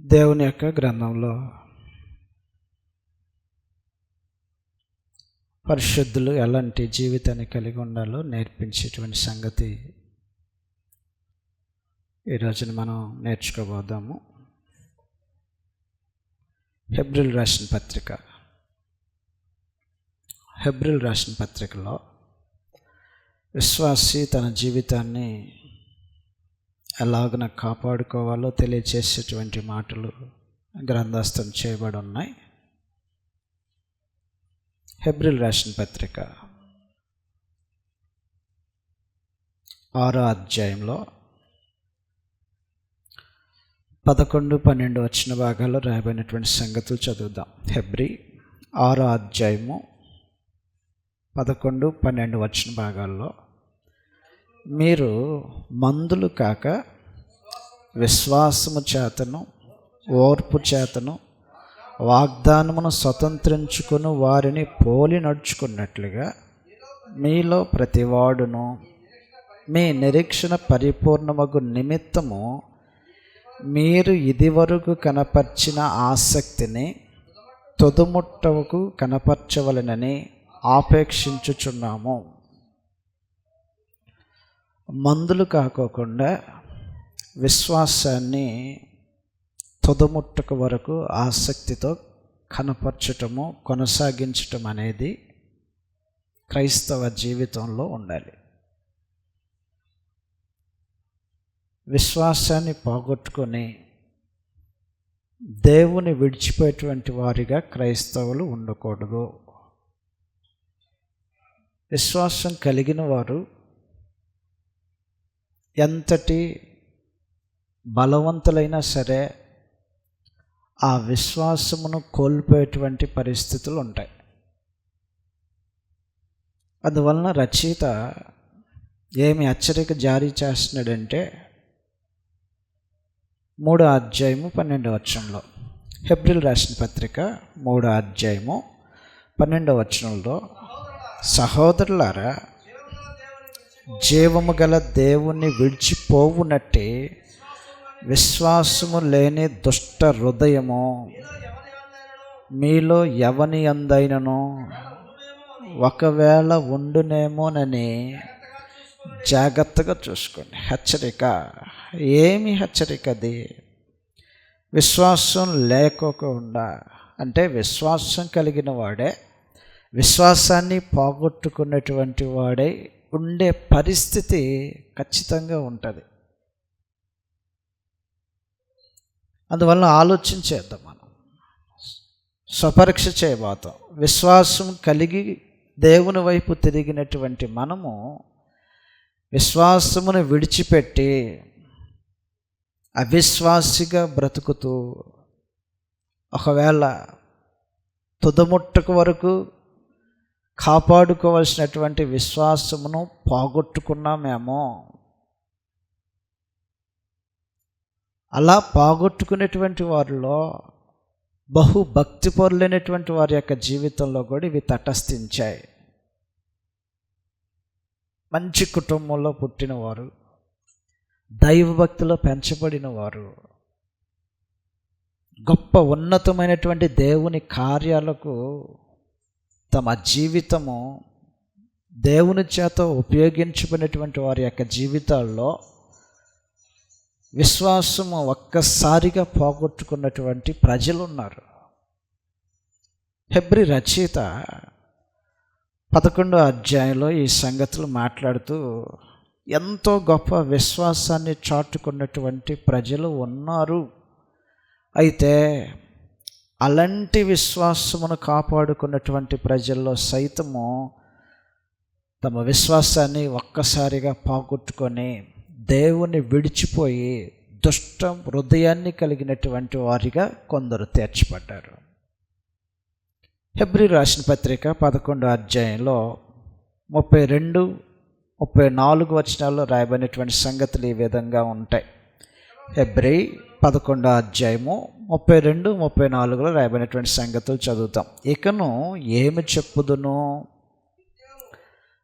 దేవుని యొక్క గ్రంథంలో పరిశుద్ధులు ఎలాంటి జీవితాన్ని కలిగి ఉండాలో నేర్పించేటువంటి సంగతి ఈ రోజున మనం నేర్చుకోబోదాము. హెబ్రీయులకు రాసిన పత్రికలో విశ్వాసి తన జీవితాన్ని ఎలాగన కాపాడుకోవాలో తెలియచేసేటువంటి మాటలు గ్రంథస్థం చేయబడి ఉన్నాయి. హెబ్రీయులకు రాసిన పత్రిక 6వ అధ్యాయంలో 11, 12 వచ్చిన భాగాల్లో రాయబడినటువంటి సంగతులు చదువుదాం. హెబ్రీ 6వ అధ్యాయము 11, 12 వచ్చిన భాగాల్లో, మీరు మందులు కాక విశ్వాసము చేతను ఓర్పు చేతను వాగ్దానమును స్వతంత్రించుకుని వారిని పోలి నడుచుకున్నట్లుగా మీలో ప్రతివాడును మీ నిరీక్షణ పరిపూర్ణమగు నిమిత్తము మీరు ఇదివరకు కనపర్చిన ఆసక్తిని తుదముట్టకు కనపరచవలెనని ఆపేక్షించుచున్నాము. మందులు కాకోకుండా విశ్వాసాన్ని తుదముట్టకు వరకు ఆసక్తితో కనపరచటము, కొనసాగించటం అనేది క్రైస్తవ జీవితంలో ఉండాలి. విశ్వాసాన్ని పోగొట్టుకొని దేవుని విడిచిపోయేటువంటి వారిగా క్రైస్తవులు ఉండకూడదు. విశ్వాసం కలిగిన వారు ఎంతటి బలవంతులైనా సరే ఆ విశ్వాసమును కోల్పోయేటువంటి పరిస్థితులు ఉంటాయి. అందువలన రచయిత ఏమి హెచ్చరిక జారీ చేస్తున్నాడంటే 3వ అధ్యాయము 12వ వచనంలో, హెబ్రీయులకు రాసిన పత్రిక 3వ అధ్యాయము 12వ వచనంలో, సహోదరులారా, జీవము గల దేవుణ్ణి విడిచిపోవునట్టే విశ్వాసము లేని దుష్ట హృదయము మీలో ఎవని అందైనను ఒకవేళ ఉండునేమోనని జాగ్రత్తగా చూసుకోండి. హెచ్చరిక. ఏమి హెచ్చరిక అది? విశ్వాసం లేకోకుండా, అంటే విశ్వాసం కలిగిన వాడే విశ్వాసాన్ని పోగొట్టుకున్నటువంటి వాడే ఉండే పరిస్థితి ఖచ్చితంగా ఉంటుంది. అందువల్ల ఆలోచించేద్దాం, మనం స్వపరీక్ష చేయబోతాం. విశ్వాసం కలిగి దేవుని వైపు తిరిగినటువంటి మనము విశ్వాసమును విడిచిపెట్టి అవిశ్వాసిగా బ్రతుకుతూ ఒకవేళ తుదముట్టకు వరకు కాపాడుకోవాల్సినటువంటి విశ్వాసమును పోగొట్టుకున్నామేమో. అలా పోగొట్టుకునేటువంటి వారిలో బహుభక్తిపరులైనటువంటి వారి యొక్క జీవితంలో కూడా ఇవి తటస్థించాయి. మంచి కుటుంబంలో పుట్టినవారు, దైవభక్తిలో పెంచబడిన వారు, గొప్ప ఉన్నతమైనటువంటి దేవుని కార్యాలకు తమ జీవితము దేవుని చేత ఉపయోగించబడినటువంటి వారి యొక్క జీవితాల్లో విశ్వాసము ఒక్కసారిగా పోగొట్టుకున్నటువంటి ప్రజలు ఉన్నారు. హెబ్రీ రచయిత 11వ అధ్యాయంలో ఈ సంగతులు మాట్లాడుతూ ఎంతో గొప్ప విశ్వాసాన్ని చాటుకున్నటువంటి ప్రజలు ఉన్నారు. అయితే అలాంటి విశ్వాసమును కాపాడుకున్నటువంటి ప్రజల్లో సైతము తమ విశ్వాసాన్ని ఒక్కసారిగా పోగొట్టుకొని దేవుని విడిచిపోయి దుష్ట హృదయాన్ని కలిగినటువంటి వారిగా కొందరు తీర్చబడ్డారు. హెబ్రీయులకు రాసిన పత్రిక 11వ అధ్యాయంలో 32, 34 వచనాల్లో రాయబడినటువంటి సంగతులు ఈ విధంగా ఉంటాయి. హెబ్రీ 11వ అధ్యాయము 32, 34లో రాయబడినటువంటి సంగతులు చదువుతాం. ఇకను ఏమి చెప్పుదును?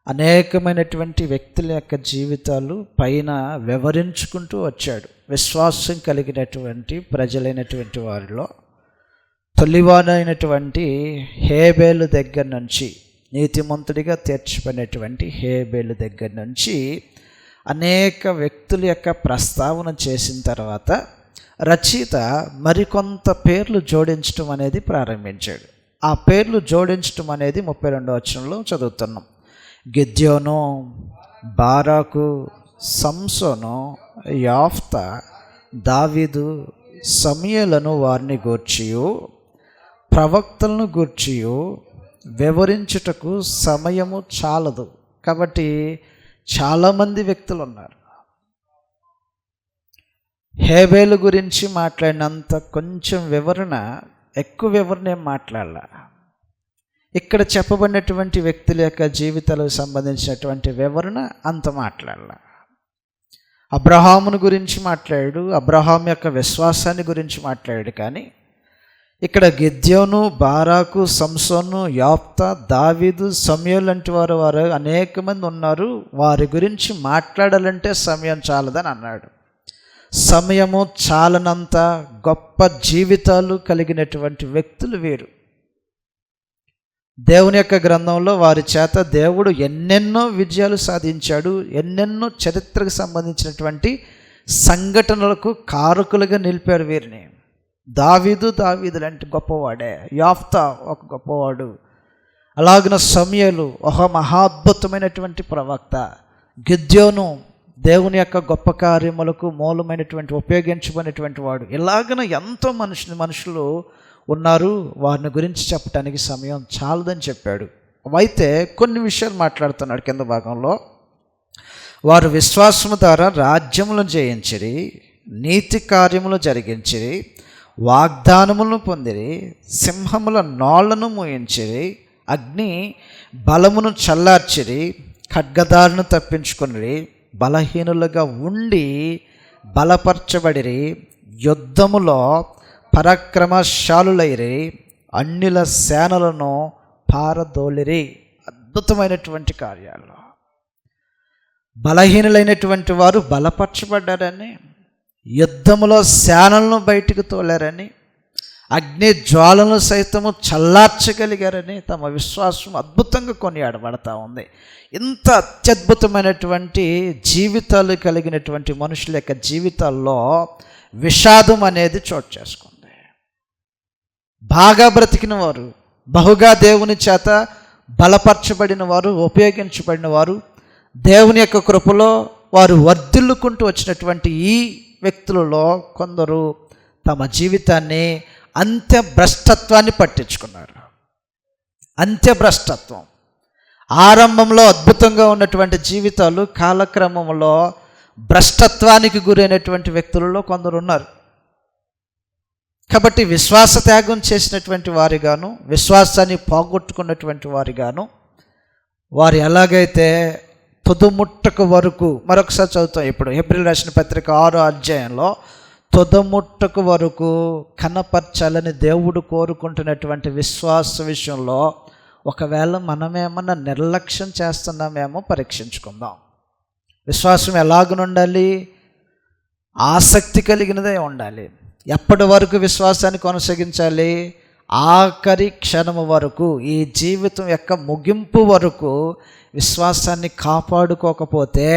అనేకమైనటువంటి వ్యక్తుల యొక్క జీవితాలు పైన వివరించుకుంటూ వచ్చాడు. విశ్వాసం కలిగినటువంటి ప్రజలైనటువంటి వారిలో తొలివాడైనటువంటి హేబేలు దగ్గర నుంచి, నీతిమంతుడిగా తీర్చిపోయినటువంటి హేబేలు దగ్గర నుంచి అనేక వ్యక్తుల యొక్క ప్రస్తావన చేసిన తర్వాత రచయిత మరికొంత పేర్లు జోడించడం అనేది ప్రారంభించాడు. ఆ పేర్లు జోడించడం అనేది 32వ వచనంలో చదువుతున్నాం. గిద్యోను, బారాకు, సంసోను, యాఫ్తా, దావీదు, సమూయేలును వారిని గూర్చియు ప్రవక్తలను గూర్చియు వివరించుటకు సమయము చాలదు. కాబట్టి చాలామంది వ్యక్తులు ఉన్నారు. హేబేలు గురించి మాట్లాడినంత కొంచెం వివరణ, ఎక్కువ వివరణ ఏం మాట్లాడాల. ఇక్కడ చెప్పబడినటువంటి వ్యక్తుల యొక్క జీవితాలకు సంబంధించినటువంటి వివరణ అంత మాట్లాడాల. అబ్రహామును గురించి మాట్లాడాడు, అబ్రహాం యొక్క విశ్వాసాన్ని గురించి మాట్లాడాడు. కానీ ఇక్కడ గిద్యోను, బారాకు, సంసోను, యాఫ్తా, దావీదు, సమూయేలు లాంటి వారు అనేక మంది ఉన్నారు. వారి గురించి మాట్లాడాలంటే సమయం చాలదని అన్నాడు. సమయము చాలనంత గొప్ప జీవితాలు కలిగినటువంటి వ్యక్తులు వీరు. దేవుని యొక్క గ్రంథంలో వారి చేత దేవుడు ఎన్నెన్నో విజయాలు సాధించాడు. ఎన్నెన్నో చరిత్రకు సంబంధించినటువంటి సంఘటనలకు కారకులుగా నిలిపారు వీరిని. దావీదు లాంటి గొప్పవాడే, యాఫ్తా ఒక గొప్పవాడు, అలాగిన సమూయేలు ఒక మహాద్భుతమైనటువంటి ప్రవక్త, గిద్యోను దేవుని యొక్క గొప్ప కార్యములకు మూలమైనటువంటి ఉపయోగించబడినటువంటి వాడు. ఇలాగన ఎంతో మనుషులు ఉన్నారు. వారిని గురించి చెప్పడానికి సమయం చాలదని చెప్పాడు. అయితే కొన్ని విషయాలు మాట్లాడుతున్నాడు కింద భాగంలో. వారు విశ్వాసము ద్వారా రాజ్యములను జయించిరి, నీతి కార్యములు జరిగించిరి, వాగ్దానములను పొందిరి, సింహముల నోళ్లను మూయించిరి, అగ్ని బలమును చల్లార్చిరి, ఖడ్గదారును తప్పించుకుని, బలహీనులుగా ఉండి బలపరచబడిరి, యుద్ధములో పరాక్రమశాలులైరి, అన్యుల సేనలను పారదోలిరి. అద్భుతమైనటువంటి కార్యాలు. బలహీనులైనటువంటి వారు బలపరచబడ్డారని, యుద్ధములో సేనలను బయటికి తోలారని, అగ్ని జ్వాలను సైతము చల్లార్చగలిగారని తమ విశ్వాసం అద్భుతంగా కొనియాడబడతా ఉంది. ఇంత అత్యద్భుతమైనటువంటి జీవితాలు కలిగినటువంటి మనుషుల యొక్క జీవితాల్లో విషాదం అనేది చోటు చేసుకుంది. బాగా బ్రతికిన వారు, బహుగా దేవుని చేత బలపరచబడిన వారు, ఉపయోగించబడిన వారు, దేవుని యొక్క కృపలో వారు వర్ధిల్లుకుంటూ వచ్చినటువంటి ఈ వ్యక్తులలో కొందరు తమ జీవితాన్ని అంత్యభ్రష్టత్వాన్ని పట్టించుకున్నారు. అంత్యభ్రష్టత్వం. ఆరంభంలో అద్భుతంగా ఉన్నటువంటి జీవితాలు కాలక్రమంలో భ్రష్టత్వానికి గురైనటువంటి వ్యక్తులలో కొందరు ఉన్నారు. కాబట్టి విశ్వాస త్యాగం చేసినటువంటి వారిగాను, విశ్వాసాన్ని పోగొట్టుకున్నటువంటి వారిగాను, వారు ఎలాగైతే తుదముట్టకు వరకు, మరొకసారి చదువుతాం ఇప్పుడు హెబ్రీయులకు రాసిన పత్రిక 6వ అధ్యాయంలో, తుదముట్టకు వరకు కనపరచాలని దేవుడు కోరుకుంటున్నటువంటి విశ్వాస విషయంలో ఒకవేళ మనమేమన్నా నిర్లక్ష్యం చేస్తున్నామేమో పరీక్షించుకుందాం. విశ్వాసం ఎలాగనుండాలి? ఆసక్తి కలిగినదే ఉండాలి. ఎప్పటి వరకు విశ్వాసాన్ని కొనసాగించాలి? ఆఖరి క్షణము వరకు, ఈ జీవితం యొక్క ముగింపు వరకు విశ్వాసాన్ని కాపాడుకోకపోతే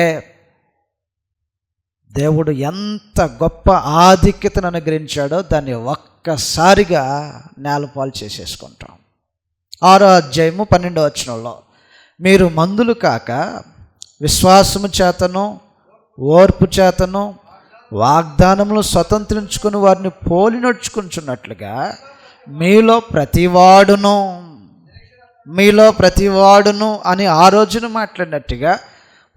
దేవుడు ఎంత గొప్ప ఆధిక్యతను అనుగ్రహించాడో దాన్ని ఒక్కసారిగా నేలపాలు చేసేసుకుంటాం. 6వ అధ్యాయము 12వ వచనంలో, మీరు మందులు కాక విశ్వాసము చేతను ఓర్పు చేతను వాగ్దానములు స్వతంత్రించుకుని వారిని పోలి నడుచుకుంటున్నట్లుగా మీలో ప్రతివాడును అని ఆ రోజున మాట్లాడినట్టుగా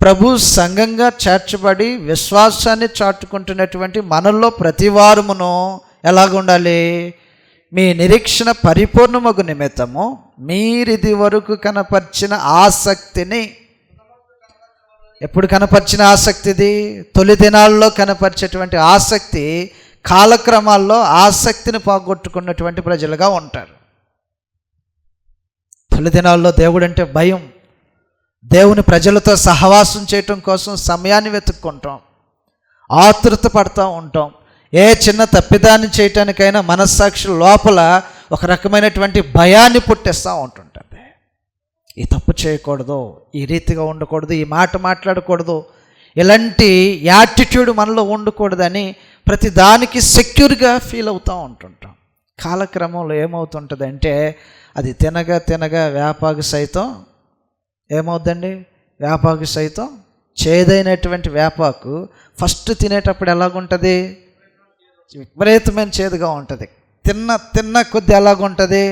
ప్రభు సంఘంగా చేర్చబడి విశ్వాసాన్ని చాటుకుంటున్నటువంటి మనల్లో ప్రతివారమును ఎలాగుండాలి? మీ నిరీక్షణ పరిపూర్ణమగు నిమిత్తము మీరిది వరకు కనపరిచిన ఆసక్తిని, ఎప్పుడు కనపరిచిన ఆసక్తిది? తొలి దినాల్లో కనపరిచేటువంటి ఆసక్తి కాలక్రమాల్లో ఆసక్తిని పోగొట్టుకున్నటువంటి ప్రజలుగా ఉంటారు. తొలి దినాల్లో దేవుడు అంటే భయం, దేవుని ప్రజలతో సహవాసం చేయటం కోసం సమయాన్ని వెతుక్కుంటాం, ఆతృత పడుతూ ఉంటాం. ఏ చిన్న తప్పిదాన్ని చేయటానికైనా మనస్సాక్షి లోపల ఒక రకమైనటువంటి భయాన్ని పుట్టిస్తూ ఉంటుంటుంది. ఈ తప్పు చేయకూడదు, ఈ రీతిగా ఉండకూడదు, ఈ మాట మాట్లాడకూడదు, ఇలాంటి యాటిట్యూడ్ మనలో ఉండకూడదని ప్రతి దానికి సెక్యూర్గా ఫీల్ అవుతూ ఉంటుంటాం. కాలక్రమంలో ఏమవుతుంటుందంటే అది తినగా తినగా వేపాకు సైతం ఏమవుద్దండి, వేపాకు సైతం చేదైనటువంటి వేపాకు ఫస్ట్ తినేటప్పుడు ఎలాగుంటుంది, విపరీతమైన చేదుగా ఉంటుంది. తిన్న కొద్ది ఎలాగుంటుంది,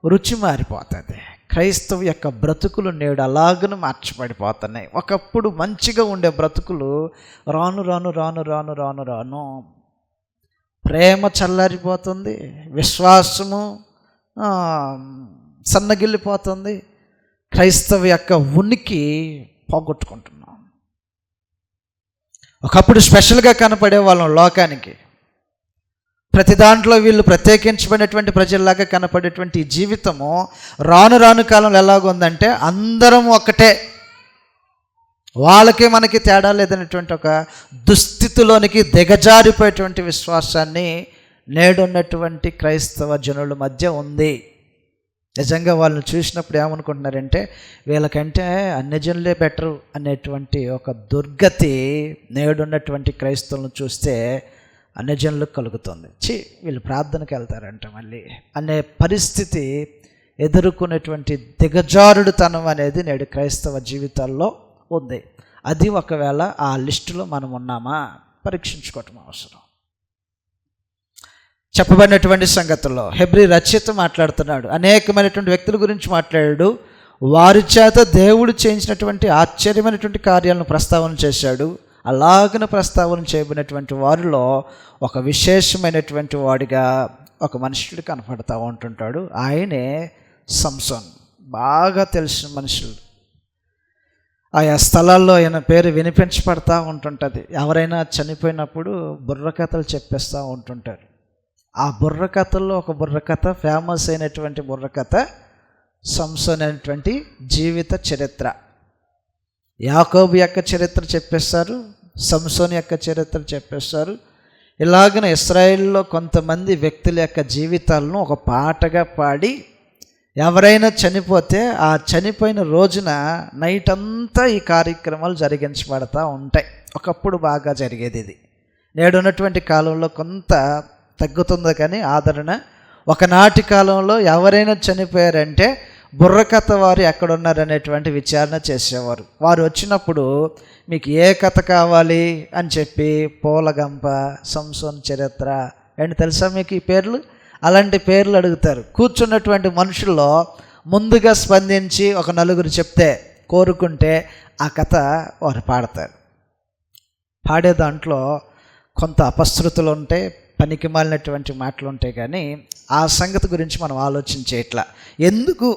రుచి మారిపోతుంది. క్రైస్తవ యొక్క బ్రతుకులు నేడు అలాగను మార్చబడిపోతున్నాయి. ఒకప్పుడు మంచిగా ఉండే బ్రతుకులు రాను రాను రాను రాను రాను రాను ప్రేమ చల్లారిపోతుంది, విశ్వాసము సన్నగిల్లిపోతుంది, క్రైస్తవ యొక్క ఉనికి పోగొట్టుకుంటున్నాం. ఒకప్పుడు స్పెషల్గా కనపడే వాళ్ళం లోకానికి, ప్రతి దాంట్లో వీళ్ళు ప్రత్యేకించబడినటువంటి ప్రజల్లాగా కనపడేటువంటి ఈ జీవితము రాను రాను కాలంలో ఎలాగుందంటే అందరం ఒకటే, వాళ్ళకి మనకి తేడా లేదనేటువంటి ఒక దుస్థితిలోనికి దిగజారిపోయేటువంటి విశ్వాసాన్ని నేడున్నటువంటి క్రైస్తవ జనుల మధ్య ఉంది. నిజంగా వాళ్ళని చూసినప్పుడు ఏమనుకుంటున్నారంటే వీళ్ళకంటే అన్యజనులే బెటరు అనేటువంటి ఒక దుర్గతి నేడున్నటువంటి క్రైస్తవులను చూస్తే అన్యజనులకు కలుగుతుంది. వీళ్ళు ప్రార్థనకి వెళ్తారంట మళ్ళీ అనే పరిస్థితి ఎదుర్కొనేటువంటి దిగజారుడుతనం అనేది నేడు క్రైస్తవ జీవితాల్లో ఉంది. అది ఒకవేళ ఆ లిస్టులో మనం ఉన్నామా పరీక్షించుకోవటం అవసరం. చెప్పబడినటువంటి సంగతుల్లో హెబ్రీ రచయిత మాట్లాడుతున్నాడు, అనేకమైనటువంటి వ్యక్తుల గురించి మాట్లాడాడు. వారి చేత దేవుడు చేయించినటువంటి ఆశ్చర్యమైనటువంటి కార్యాలను ప్రస్తావన చేశాడు. అలాగన ప్రస్తావన చేయబడినటువంటి వారిలో ఒక విశేషమైనటువంటి వాడిగా ఒక మనుషుడు కనపడతా ఉంటుంటాడు. ఆయనే సంసోన్. బాగా తెలిసిన మనుషులు, ఆయా స్థలాల్లో ఆయన పేరు వినిపించబడతా ఉంటుంటుంది. ఎవరైనా చనిపోయినప్పుడు బుర్రకథలు చెప్పేస్తూ ఉంటుంటారు. ఆ బుర్రకథల్లో ఒక బుర్రకథ, ఫేమస్ అయినటువంటి బుర్రకథ సంసోన్ అనేటువంటి జీవిత చరిత్ర. యాకోబు యొక్క చరిత్ర చెప్పేస్తారు, సంసోన్ యొక్క చరిత్ర చెప్పేస్తారు. ఇలాగన ఇశ్రాయేల్లో కొంతమంది వ్యక్తుల యొక్క జీవితాలను ఒక పాటగా పాడి ఎవరైనా చనిపోతే ఆ చనిపోయిన రోజున నైట్ అంతా ఈ కార్యక్రమాలు జరిగించబడతా ఉంటాయి. ఒకప్పుడు బాగా జరిగేది ఇది. నేడున్నటువంటి కాలంలో కొంత తగ్గుతుంది కానీ ఆదరణ. ఒకనాటి కాలంలో ఎవరైనా చనిపోయారంటే బుర్రకథ వారు ఎక్కడున్నారనేటువంటి విచారణ చేసేవారు. వారు వచ్చినప్పుడు మీకు ఏ కథ కావాలి అని చెప్పి పూలగంప, సంసోన్ చరిత్ర ఏంటి తెలుసా మీకు ఈ పేర్లు, అలాంటి పేర్లు అడుగుతారు. కూర్చున్నటువంటి మనుషుల్లో ముందుగా స్పందించి ఒక నలుగురు చెప్తే కోరుకుంటే ఆ కథ వారు పాడతారు. పాడే దాంట్లో కొంత అపశృతులు ఉంటాయి, పనికి మాలినటువంటి మాటలు ఉంటాయి. కానీ ఆ సంగతి గురించి మనం ఆలోచించేట్లా. ఎందుకు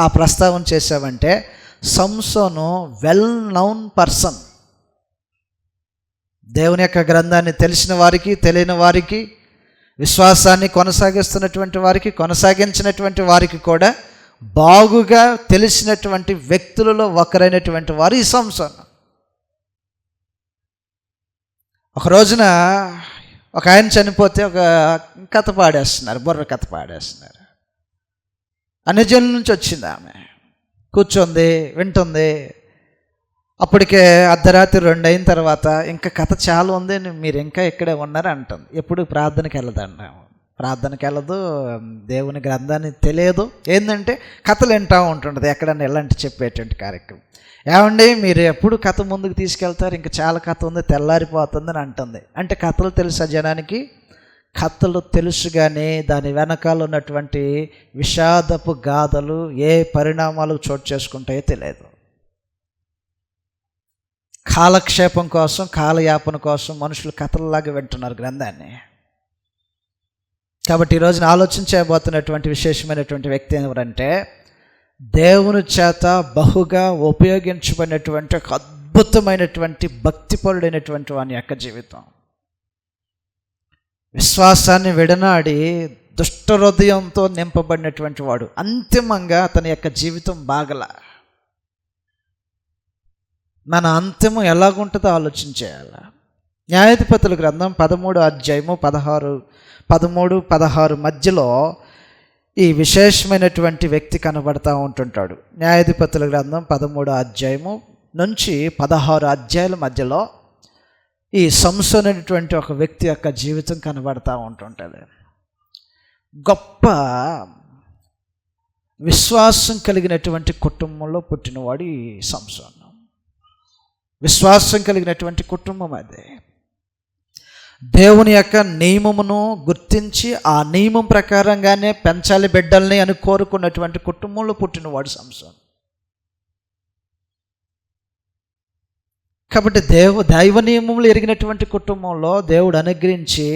ఆ ప్రస్తావన చేసామంటే సంసోను వెల్ నౌన్ పర్సన్. దేవుని యొక్క గ్రంథాన్ని తెలిసిన వారికి, తెలియని వారికి, విశ్వాసాన్ని కొనసాగిస్తున్నటువంటి వారికి, కొనసాగించినటువంటి వారికి కూడా బాగుగా తెలిసినటువంటి వ్యక్తులలో ఒకరైనటువంటి వారు ఈ సంసోను. ఒక రోజున ఒక ఆయన చనిపోతే ఒక కథ పాడేస్తున్నారు, బుర్ర కథ పాడేస్తున్నారు. అన్యజనుల నుంచి వచ్చింది ఆమె, కూర్చుంది, వింటుంది. అప్పటికే అర్ధరాత్రి 2 అయిన తర్వాత ఇంకా కథ చాలా ఉంది, మీరు ఇంకా ఇక్కడే ఉన్నారు అంటుంది. ఎప్పుడు ప్రార్థనకి వెళ్ళదండి, ప్రార్థనకి వెళ్ళదు, దేవుని గ్రంథాన్ని తెలియదు. ఏంటంటే కథలు వింటూ ఉంటుంటుంది ఎక్కడన్నా ఇలాంటి చెప్పేటువంటి కార్యక్రమం. ఏమండి మీరు ఎప్పుడు కథ ముందుకు తీసుకెళ్తారు, ఇంకా చాలా కథ ఉంది, తెల్లారిపోతుందని అంటుంది. అంటే కథలు తెలుసా జనానికి? కథలు తెలుసు కానీ దాని వెనకాల ఉన్నటువంటి విషాదపు గాథలు ఏ పరిణామాలు చోటు చేసుకుంటాయో తెలియదు. కాలక్షేపం కోసం, కాలయాపన కోసం మనుషులు కథలలాగా వింటున్నారు గ్రంథాన్ని. కాబట్టి ఈరోజున ఆలోచించబోతున్నటువంటి విశేషమైనటువంటి వ్యక్తి ఎవరంటే దేవుని చేత బహుగా ఉపయోగించబడినటువంటి ఒక అద్భుతమైనటువంటి భక్తిపరుడైనటువంటి వాని యొక్క జీవితం. విశ్వాసాన్ని విడనాడి దుష్ట హృదయంతో నింపబడినటువంటి వాడు. అంతిమంగా తన యొక్క జీవితం బాగల మన అంత్యము ఎలాగుంటుందో ఆలోచించేయాలి. న్యాయాధిపతుల గ్రంథం 13వ అధ్యాయము 13-16 మధ్యలో ఈ విశేషమైనటువంటి వ్యక్తి కనబడతా ఉంటుంటాడు. న్యాయాధిపతుల గ్రంథం 13వ అధ్యాయము నుంచి 16 అధ్యాయాల మధ్యలో ఈ సంసోను అనేటువంటి ఒక వ్యక్తి యొక్క జీవితం కనబడతా ఉంటుంటుంది. గొప్ప విశ్వాసం కలిగినటువంటి కుటుంబంలో పుట్టినవాడు ఈ సంసోను. విశ్వాసం కలిగినటువంటి కుటుంబం అదే. దేవుని యొక్క నియమమును గుర్తించి ఆ నియమం ప్రకారంగానే పెంచాలి బిడ్డల్ని అని కోరుకున్నటువంటి కుటుంబంలో పుట్టినవాడు సంసోను. కాబట్టి దైవ నియమములు ఎరిగినటువంటి కుటుంబంలో దేవుడు అనుగ్రహించి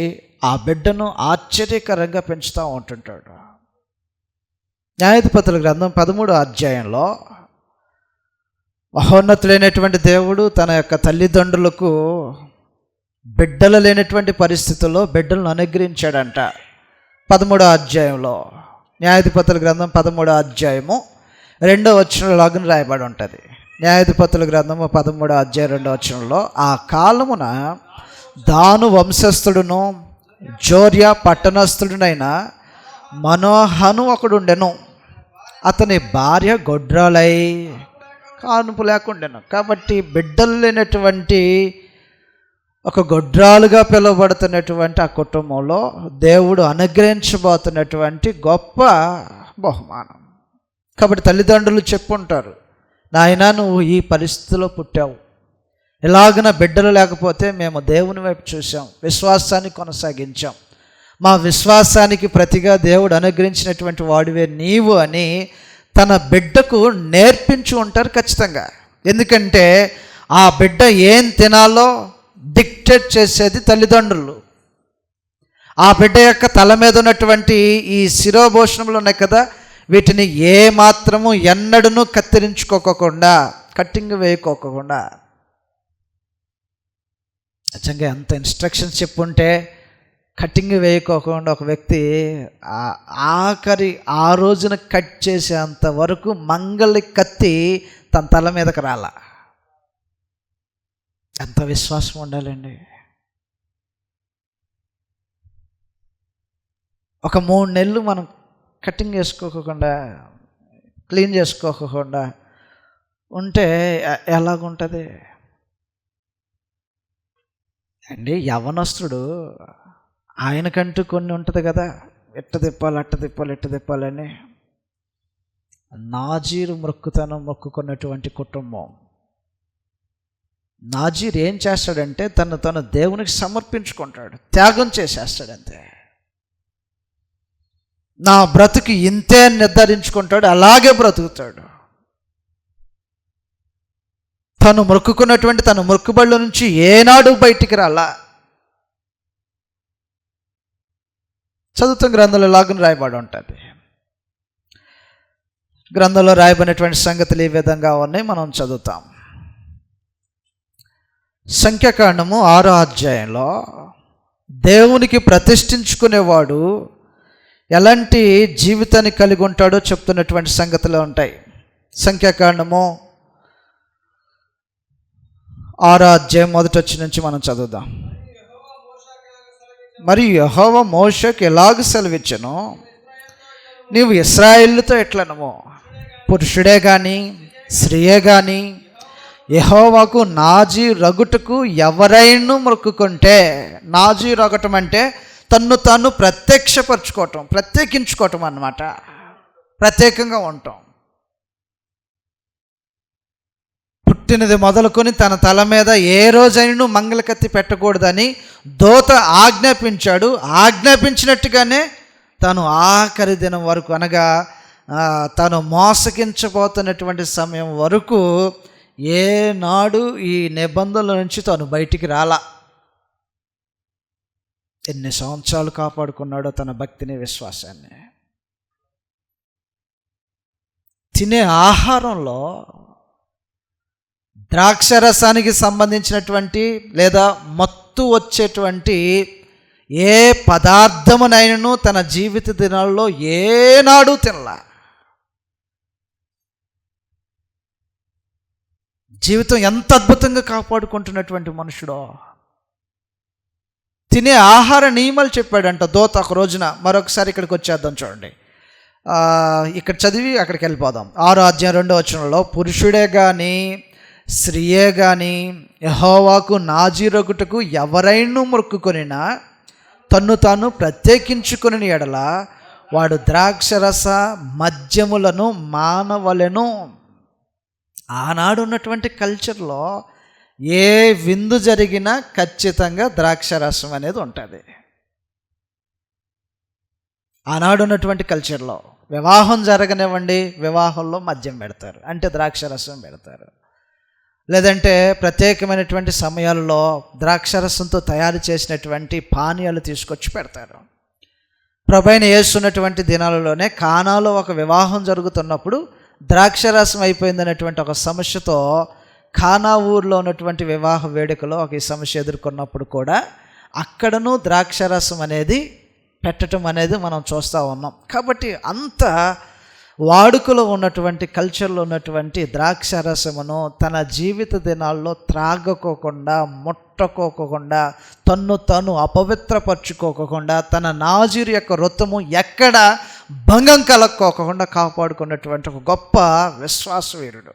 ఆ బిడ్డను ఆశ్చర్యకరంగా పెంచుతూ ఉంటుంటాడు. న్యాయాధిపతుల గ్రంథం 13వ అధ్యాయంలో మహోన్నతులైనటువంటి దేవుడు తన యొక్క తల్లిదండ్రులకు బిడ్డలు లేనటువంటి పరిస్థితుల్లో బిడ్డలను అనుగ్రహించాడంట. 13వ అధ్యాయంలో న్యాయాధిపతుల గ్రంథం 13వ అధ్యాయము 2వ వచనంలో లాగున రాయబడి ఉంటుంది. న్యాయాధిపతుల గ్రంథము 13వ అధ్యాయం 2వ వచనంలో, ఆ కాలమున దాను వంశస్థుడును జోర్య పట్టణస్థుడునైన మనోహను ఒకడుండెను. అతని భార్య గొడ్రాలై కానుపు లేకుండాను. కాబట్టి బిడ్డలు లేనటువంటి ఒక గొడ్రాలుగా పిలువబడుతున్నటువంటి ఆ కుటుంబంలో దేవుడు అనుగ్రహించబోతున్నటువంటి గొప్ప బహుమానం. కాబట్టి తల్లిదండ్రులు చెప్పుంటారు, నాయనా నువ్వు ఈ పరిస్థితిలో పుట్టావు, ఎలాగన బిడ్డలు లేకపోతే మేము దేవుని వైపు చూసాం, విశ్వాసాన్ని కొనసాగించాం, మా విశ్వాసానికి ప్రతిగా దేవుడు అనుగ్రహించినటువంటి వాడివే నీవు అని తన బిడ్డకు నేర్పించి ఉంటారు ఖచ్చితంగా. ఎందుకంటే ఆ బిడ్డ ఏం తినాలో డిక్టేట్ చేసేది తల్లిదండ్రులు. ఆ బిడ్డ యొక్క తల మీద ఉన్నటువంటి ఈ శిరోభూషణములు ఉన్నాయి కదా, వీటిని ఏ మాత్రము ఎన్నడూ కత్తిరించుకోకుండా, కట్టింగ్ వేయకోకుండా, నిజంగా ఎంత ఇన్స్ట్రక్షన్స్ చెప్పుంటే కట్టింగ్ వేయకోకుండా ఒక వ్యక్తి ఆఖరి ఆ రోజున కట్ చేసేంత వరకు మంగళి కత్తి తన తల మీదకి రాల. ఎంత విశ్వాసం ఉండాలండి. ఒక 3 నెలలు మనం కటింగ్ చేసుకోకుండా, క్లీన్ చేసుకోకుండా ఉంటే ఎలాగుంటుంది అండి? యవ్వనస్తుడు ఆయనకంటూ కొన్ని ఉంటుంది కదా, ఎట్ట తిప్పాలి అట్ట తిప్పాలి ఎట్ట తిప్పాలని. నాజీరు మొక్కుకున్నటువంటి కుటుంబం. నాజీర్ ఏం చేస్తాడంటే తను దేవునికి సమర్పించుకుంటాడు, త్యాగం చేసేస్తాడంతే. నా బ్రతుకు ఇంతే నిర్ధారించుకుంటాడు, అలాగే బ్రతుకుతాడు. తను మొక్కుకున్నటువంటి తన మొక్కుబళ్ళ నుంచి ఏనాడు బయటికి రాలా. చదువుతున్న గ్రంథంలో లాగున రాయబడి ఉంటుంది. గ్రంథంలో రాయబడినటువంటి సంగతులు ఈ విధంగా ఉన్నాయి, మనం చదువుతాం. సంఖ్యాకాండము 6వ అధ్యాయంలో దేవునికి ప్రతిష్ఠించుకునేవాడు ఎలాంటి జీవితాన్ని కలిగి ఉంటాడో చెప్తున్నటువంటి సంగతులు ఉంటాయి. సంఖ్యాకాండము 6వ అధ్యాయం 1వ వచనం నుంచి మనం చదువుదాం. మరియు యెహోవా మోషేకు ఎలాగ సెలవిచ్చెనో నీవు ఇశ్రాయేలుతో ఎట్లనమో, పురుషుడే కానీ స్త్రీయే కానీ యెహోవాకు నాజీరగుటకు ఎవరైనా మొక్కుకుంటే, నాజీరగటం అంటే తన్ను తాను ప్రత్యక్షపరచుకోవటం, ప్రత్యేకించుకోవటం అన్నమాట, ప్రత్యేకంగా ఉండటం. పుట్టినది మొదలుకొని తన తల మీద ఏ రోజైనా మంగళకత్తి పెట్టకూడదని దూత ఆజ్ఞాపించాడు. ఆజ్ఞాపించినట్టుగానే తను ఆఖరి దినం వరకు, అనగా తను మోసగించబోతున్నటువంటి సమయం వరకు ఏనాడు ఈ నిబంధనల నుంచి తను బయటికి రాలా. ఎన్ని సంవత్సరాలు కాపాడుకున్నాడో తన భక్తిని, విశ్వాసాన్ని. తినే ఆహారంలో ద్రాక్షరసానికి సంబంధించినటువంటి లేదా మత్తు వచ్చేటువంటి ఏ పదార్థమునైనను తన జీవిత దినాల్లో ఏనాడు తినలా. జీవితం ఎంత అద్భుతంగా కాపాడుకుంటున్నటువంటి మనుషుడో. తినే ఆహార నియమాలు చెప్పాడంట దూత ఒక రోజున. మరొకసారి ఇక్కడికి వచ్చేద్దాం చూడండి. ఇక్కడ చదివి అక్కడికి వెళ్ళిపోదాం. 6వ అధ్యాయం 2వ వచనంలో, పురుషుడే కానీ స్త్రీయే కానీ యెహోవాకు నాజీరొగుటకు ఎవరైనా మొక్కుకొనినా తన్ను తాను ప్రత్యేకించుకొని ఎడల వాడు ద్రాక్షరస మద్యములను మానవలెను. ఆనాడు ఉన్నటువంటి కల్చర్లో ఏ విందు జరిగినా ఖచ్చితంగా ద్రాక్షరసం అనేది ఉంటుంది. ఆనాడు ఉన్నటువంటి కల్చర్లో వివాహం జరగనివ్వండి, వివాహంలో మద్యం పెడతారు, అంటే ద్రాక్షరసం పెడతారు. లేదంటే ప్రత్యేకమైనటువంటి సమయాల్లో ద్రాక్షరసంతో తయారు చేసినటువంటి పానీయాలు తీసుకొచ్చి పెడతారు. ప్రభువైన యేసు ఉన్నటువంటి దినాలలోనే కానాలో ఒక వివాహం జరుగుతున్నప్పుడు ద్రాక్షరసం అయిపోయిందనేటువంటి ఒక సమస్యతో కానా ఊర్లో ఉన్నటువంటి వివాహ వేడుకలో ఒక ఈ సమస్య ఎదుర్కొన్నప్పుడు కూడా అక్కడను ద్రాక్షరసం అనేది పెట్టడం అనేది మనం చూస్తూ ఉన్నాం. కాబట్టి అంత వాడుకలో ఉన్నటువంటి కల్చర్లో ఉన్నటువంటి ద్రాక్షరసమును తన జీవిత దినాల్లో త్రాగకోకుండా, ముట్టకోకుండా, తన్ను తను అపవిత్రపరచుకోకుండా, తన నాజీరు యొక్క ఋతము ఎక్కడ భంగం కలక్కోకుండా కాపాడుకున్నటువంటి ఒక గొప్ప విశ్వాసవీరుడు.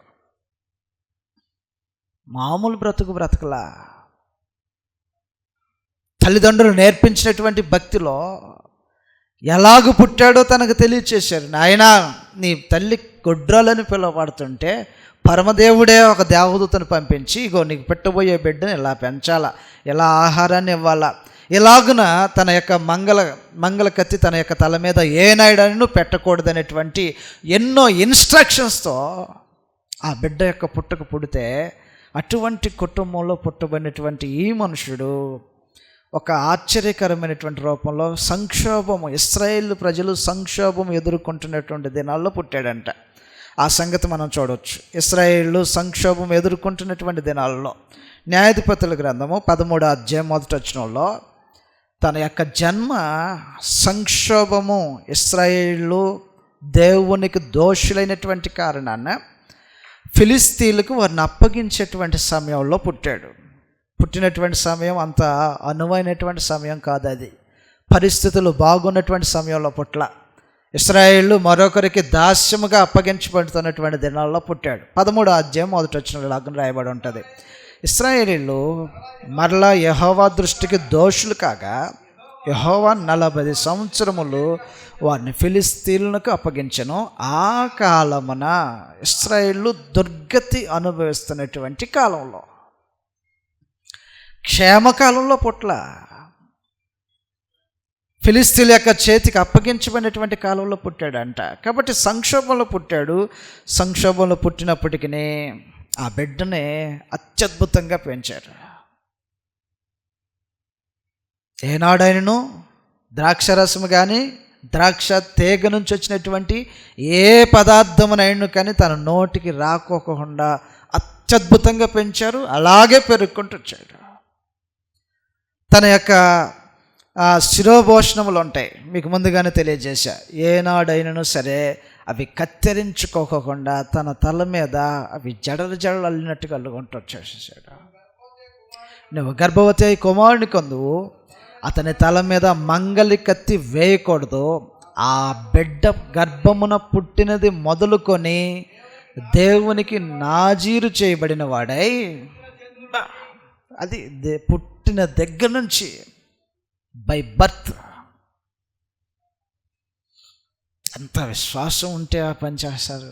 మామూలు బ్రతకలా. తల్లిదండ్రులు నేర్పించినటువంటి భక్తిలో ఎలాగ పుట్టాడో తనకు తెలియచేశారు. నాయనా, నీ తల్లి గొడ్రాలని పిలువబడుతుంటే పరమదేవుడే ఒక దేవదూతను పంపించి, ఇగో నీకు పెట్టబోయే బిడ్డను ఇలా పెంచాలా, ఇలా ఆహారాన్ని ఇవ్వాలా, ఇలాగున తన యొక్క మంగళ కత్తి తన యొక్క తల మీద ఏ నాయుడని పెట్టకూడదనేటువంటి ఎన్నో ఇన్స్ట్రక్షన్స్తో ఆ బిడ్డ యొక్క పుడితే అటువంటి కుటుంబంలో పుట్టబడినటువంటి ఈ మనుషుడు ఒక ఆశ్చర్యకరమైనటువంటి రూపంలో సంక్షోభము, ఇశ్రాయేలు ప్రజలు సంక్షోభం ఎదుర్కొంటున్నటువంటి దినాల్లో పుట్టాడంట. ఆ సంగతి మనం చూడవచ్చు. ఇశ్రాయేలు సంక్షోభం ఎదుర్కొంటున్నటువంటి దినాల్లో న్యాయాధిపతుల గ్రంథము 13వ అధ్యాయం 1వ వచనంలో తన యొక్క జన్మ సంక్షోభము, ఇశ్రాయేలు దేవునికి దోషులైనటువంటి కారణాన ఫిలిస్తీన్లకు వారిని అప్పగించేటువంటి సమయంలో పుట్టాడు. పుట్టినటువంటి సమయం అంత అనువైనటువంటి సమయం కాదు, అది పరిస్థితులు బాగున్నటువంటి సమయంలో పుట్ల. ఇశ్రాయేలు మరొకరికి దాస్యముగా అప్పగించబడుతున్నటువంటి దినాల్లో పుట్టాడు. 13వ అధ్యాయం 1వ వచనంలో లాగా రాయబడి ఉంటుంది. ఇశ్రాయేలీలు మరలా యెహోవా దృష్టికి దోషులు కాగా యెహోవా 40 సంవత్సరములు వారిని ఫిలిస్తీన్లకు అప్పగించెను. ఆ కాలమున ఇశ్రాయేలు దుర్గతి అనుభవిస్తున్నటువంటి కాలంలో, క్షేమకాలంలో పుట్ల, ఫిలిస్తీన్ల యొక్క చేతికి అప్పగించబడినటువంటి కాలంలో పుట్టాడంట. కాబట్టి సంక్షోభంలో పుట్టాడు. సంక్షోభంలో పుట్టినప్పటికీ ఆ బిడ్డనే అత్యద్భుతంగా పెంచారు. ఏనాడైనను ద్రాక్షరసము కానీ ద్రాక్ష తీగ నుంచి వచ్చినటువంటి ఏ పదార్థమునైనా కానీ తన నోటికి రాకోకుండా అత్యద్భుతంగా పెంచారు. అలాగే పెరుగుకుంటూ వచ్చాడు. తన యొక్క శిరోభూషణములు ఉంటాయి, మీకు ముందుగానే తెలియజేశా. ఏనాడైనను సరే అవి కత్తిరించుకోకుండా తన తల మీద అవి జడలు అల్లినట్టుగా అల్లుకుంటూ వచ్చేసాడు. నువ్వు గర్భవతి అయి కుమారుని కొందువు, అతని తల మీద మంగలి కత్తి వేయకూడదు. ఆ బిడ్డ గర్భమున పుట్టినది మొదలుకొని దేవునికి నాజీరు చేయబడిన వాడై, అది పుట్టిన దగ్గర నుంచి బై బర్త్ ఎంత విశ్వాసం ఉంటే ఆ పని చేస్తారు.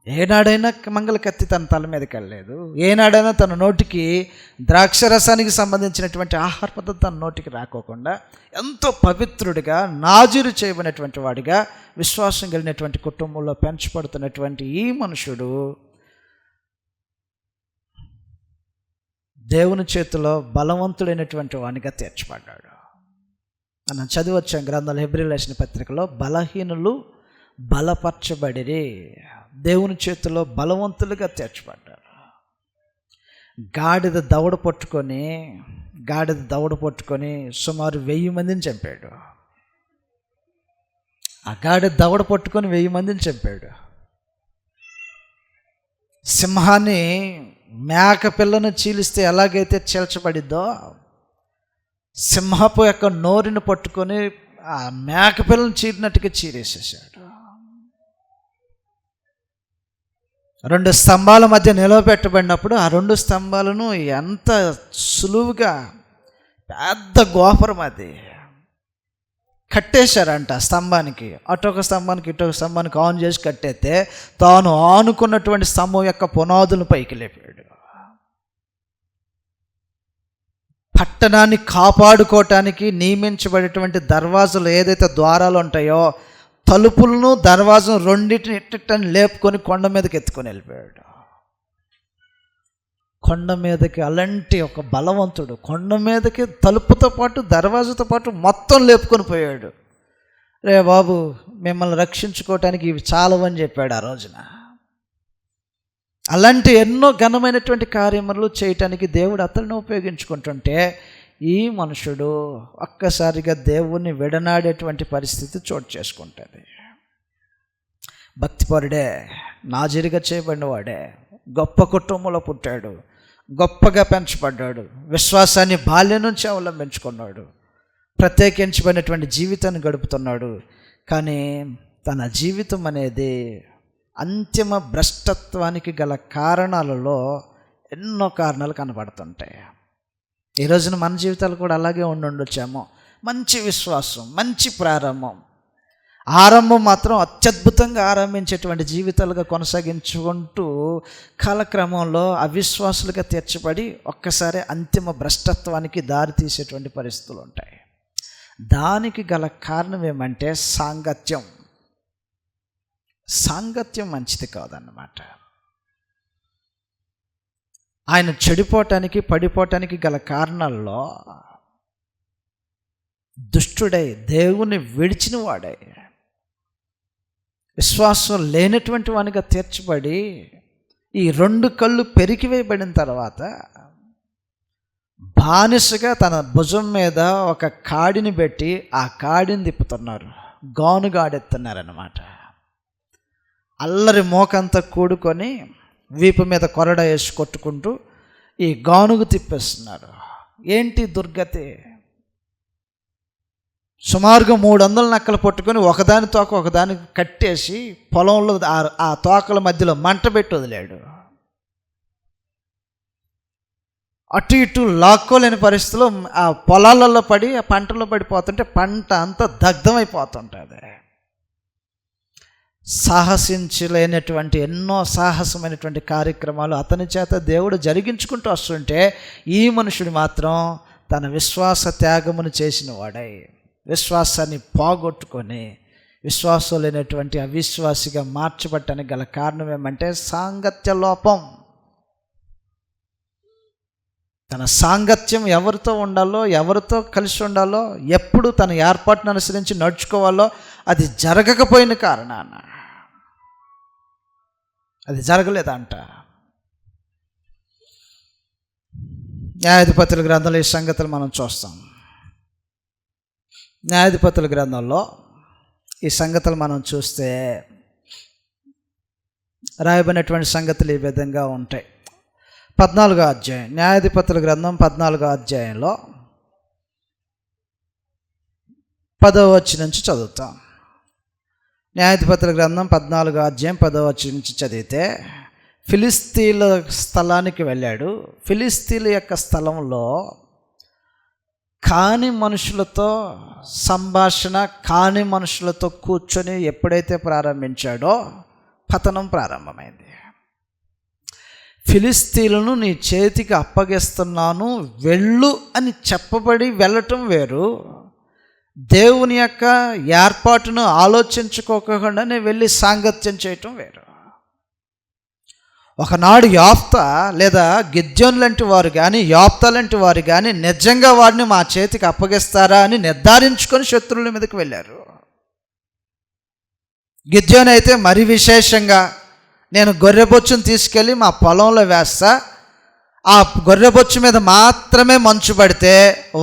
ఏనాడైనా మంగళ కత్తి తన తల మీదకి వెళ్ళలేదు. ఏనాడైనా తన నోటికి ద్రాక్షరసానికి సంబంధించినటువంటి ఆహార పద్ధతి తన నోటికి రాకోకుండా ఎంతో పవిత్రుడిగా, నాజీరు చేయబడినటువంటి వాడిగా, విశ్వాసం కలిగినటువంటి కుటుంబంలో పెంచబడుతున్నటువంటి ఈ మనుషుడు దేవుని చేతిలో బలవంతుడైనటువంటి వానిగా తీర్చబడ్డాడు. మనం చదివచ్చాం గ్రంథాలు, హెబ్రీయులకు రాసిన పత్రికలో, బలహీనులు బలపరచబడిరి, దేవుని చేతిలో బలవంతులుగా తీర్చబడ్డారు. గాడిద దవడ పట్టుకొని సుమారు 1000 మందిని చంపాడు. ఆ గాడిద దవడ పట్టుకొని 1000 మందిని చంపాడు. సింహాన్ని మేక పిల్లను చీలిస్తే ఎలాగైతే చీల్చబడిద్దో, సింహపు యొక్క నోరుని పట్టుకొని ఆ మేక పిల్లను చీరినట్టుగా చీరేసేసాడు. 2 స్తంభాల మధ్య నిలవబెట్టబడినప్పుడు ఆ 2 స్తంభాలను ఎంత సులువుగా, పెద్ద గోపురం అది కట్టేశారంట స్తంభానికి. అటొక స్తంభానికి ఇటొక స్తంభానికి ఆన్ చేసి కట్టేస్తే తాను ఆనుకున్నటువంటి స్తంభం యొక్క పునాదులను పైకి లేపాడు. పట్టణాన్ని కాపాడుకోవటానికి నియమించబడేటువంటి దర్వాజాలు ఏదైతే ద్వారాలు ఉంటాయో, తలుపులను దర్వాజను రెండింటిని ఇట్టని లేపుకొని కొండ మీదకి ఎత్తుకొని వెళ్ళిపోయాడు. కొండ మీదకి అలాంటి ఒక బలవంతుడు కొండ మీదకి తలుపుతో పాటు దర్వాజాతో పాటు మొత్తం లేపుకొని పోయాడు. రే బాబు, మిమ్మల్ని రక్షించుకోవటానికి ఇవి చాలవని చెప్పాడు ఆ రోజున. అలాంటి ఎన్నో ఘనమైనటువంటి కార్యములు చేయటానికి దేవుడు అతన్ని ఉపయోగించుకుంటుంటే, ఈ మనుషుడు ఒక్కసారిగా దేవుణ్ణి విడనాడేటువంటి పరిస్థితి చోటు చేసుకుంటుంది. భక్తిపరుడే, నాజీరుగా చేయబడిన వాడే, గొప్ప కుటుంబంలో పుట్టాడు, గొప్పగా పెంచబడ్డాడు, విశ్వాసాన్ని బాల్యం నుంచి అవలంబించుకున్నాడు, ప్రత్యేకించబడినటువంటి జీవితాన్ని గడుపుతున్నాడు. కానీ తన జీవితం అనేది అంతిమ భ్రష్టత్వానికి గల కారణాలలో ఎన్నో కారణాలు కనబడుతుంటాయి. ఈ రోజున మన జీవితాలు కూడా అలాగే ఉండొచ్చేమో. మంచి విశ్వాసం, మంచి ఆరంభం మాత్రం అత్యద్భుతంగా ఆరంభించేటువంటి జీవితాలుగా కొనసాగించుకుంటూ కాలక్రమంలో అవిశ్వాసులుగా తీర్చబడి ఒక్కసారి అంతిమ భ్రష్టత్వానికి దారి తీసేటువంటి పరిస్థితులు ఉంటాయి. దానికి గల కారణం ఏమంటే సాంగత్యం మంచిది కాదన్నమాట. ఆయన చెడిపోవటానికి, పడిపోవటానికి గల కారణాల్లో దుష్టుడై, దేవుని విడిచిన వాడై, విశ్వాసం లేనటువంటి వానిగా తీర్చబడి, ఈ 2 కళ్ళు పెరికివేయబడిన తర్వాత బానిసగా తన భుజం మీద ఒక కాడిని పెట్టి ఆ కాడిని తిప్పుతున్నారు, గానుగాడెత్తున్నారన్నమాట. అల్లరి మోకంతా కూడుకొని వీపు మీద కొరడ వేసి కొట్టుకుంటూ ఈ గానుగు తిప్పేస్తున్నారు. ఏంటి దుర్గతి? సుమారుగా 300 నక్కలు పట్టుకొని ఒకదాని తోక ఒకదానికి కట్టేసి పొలంలో ఆ తోకల మధ్యలో మంట పెట్టి వదిలాడు. అటు ఇటు లాక్కోలేని పరిస్థితిలో ఆ పొలాలలో పడి, ఆ పంటలో పడిపోతుంటే పంట అంతా దగ్ధమైపోతుంటుంది. సాహసించలేనటువంటి ఎన్నో సాహసమైనటువంటి కార్యక్రమాలు అతని చేత దేవుడు జరిగించుకుంటూ వస్తుంటే, ఈ మనుషుడు మాత్రం తన విశ్వాస త్యాగమును చేసిన వాడై, విశ్వాసాన్ని పోగొట్టుకొని విశ్వాసం లేనటువంటి అవిశ్వాసిగా మార్చబట్టడానికి గల కారణం ఏమంటే సాంగత్య లోపం. తన సాంగత్యం ఎవరితో ఉండాలో, ఎవరితో కలిసి ఉండాలో, ఎప్పుడు తన ఏర్పాటును అనుసరించి నడుచుకోవాలో అది జరగకపోయిన కారణాన, అది జరగలేదంట. న్యాయాధిపతుల గ్రంథంలో ఈ సంగతులు మనం చూస్తాం. న్యాయాధిపతుల గ్రంథంలో ఈ సంగతులు మనం చూస్తే రాయబడినటువంటి సంగతులు ఈ విధంగా ఉంటాయి. 14వ అధ్యాయం, న్యాయాధిపతుల గ్రంథం 14వ అధ్యాయంలో 10వ వచనం నుంచి చదువుతాం. న్యాయాధిపతుల గ్రంథం 14వ అధ్యాయం 10వ వచనం నుంచి చదివితే, ఫిలిస్తీన్ల స్థలానికి వెళ్ళాడు. ఫిలిస్తీన్ల యొక్క స్థలంలో కాని మనుషులతో సంభాషణ, కాని మనుషులతో కూర్చొని ఎప్పుడైతే ప్రారంభించాడో పతనం ప్రారంభమైంది. ఫిలిస్తీన్లను నీ చేతికి అప్పగిస్తున్నాను, వెళ్ళు అని చెప్పబడి వెళ్ళటం వేరు, దేవుని యొక్క ఏర్పాటును ఆలోచించుకోకుండానే వెళ్ళి సాంగత్యం చేయటం వేరు. ఒకనాడు యాఫ్తా లేదా గిద్యోను లాంటి వారు కానీ, యాఫ్తా లాంటి వారు కానీ నిజంగా వారిని మా చేతికి అప్పగిస్తారా అని నిర్ధారించుకొని శత్రువుల మీదకి వెళ్ళారు. గిద్యోను అయితే మరి విశేషంగా, నేను గొర్రెబొచ్చును తీసుకెళ్ళి మా పొలంలో వేస్తా, ఆ గొర్రెబొచ్చు మీద మాత్రమే మంచు పడితే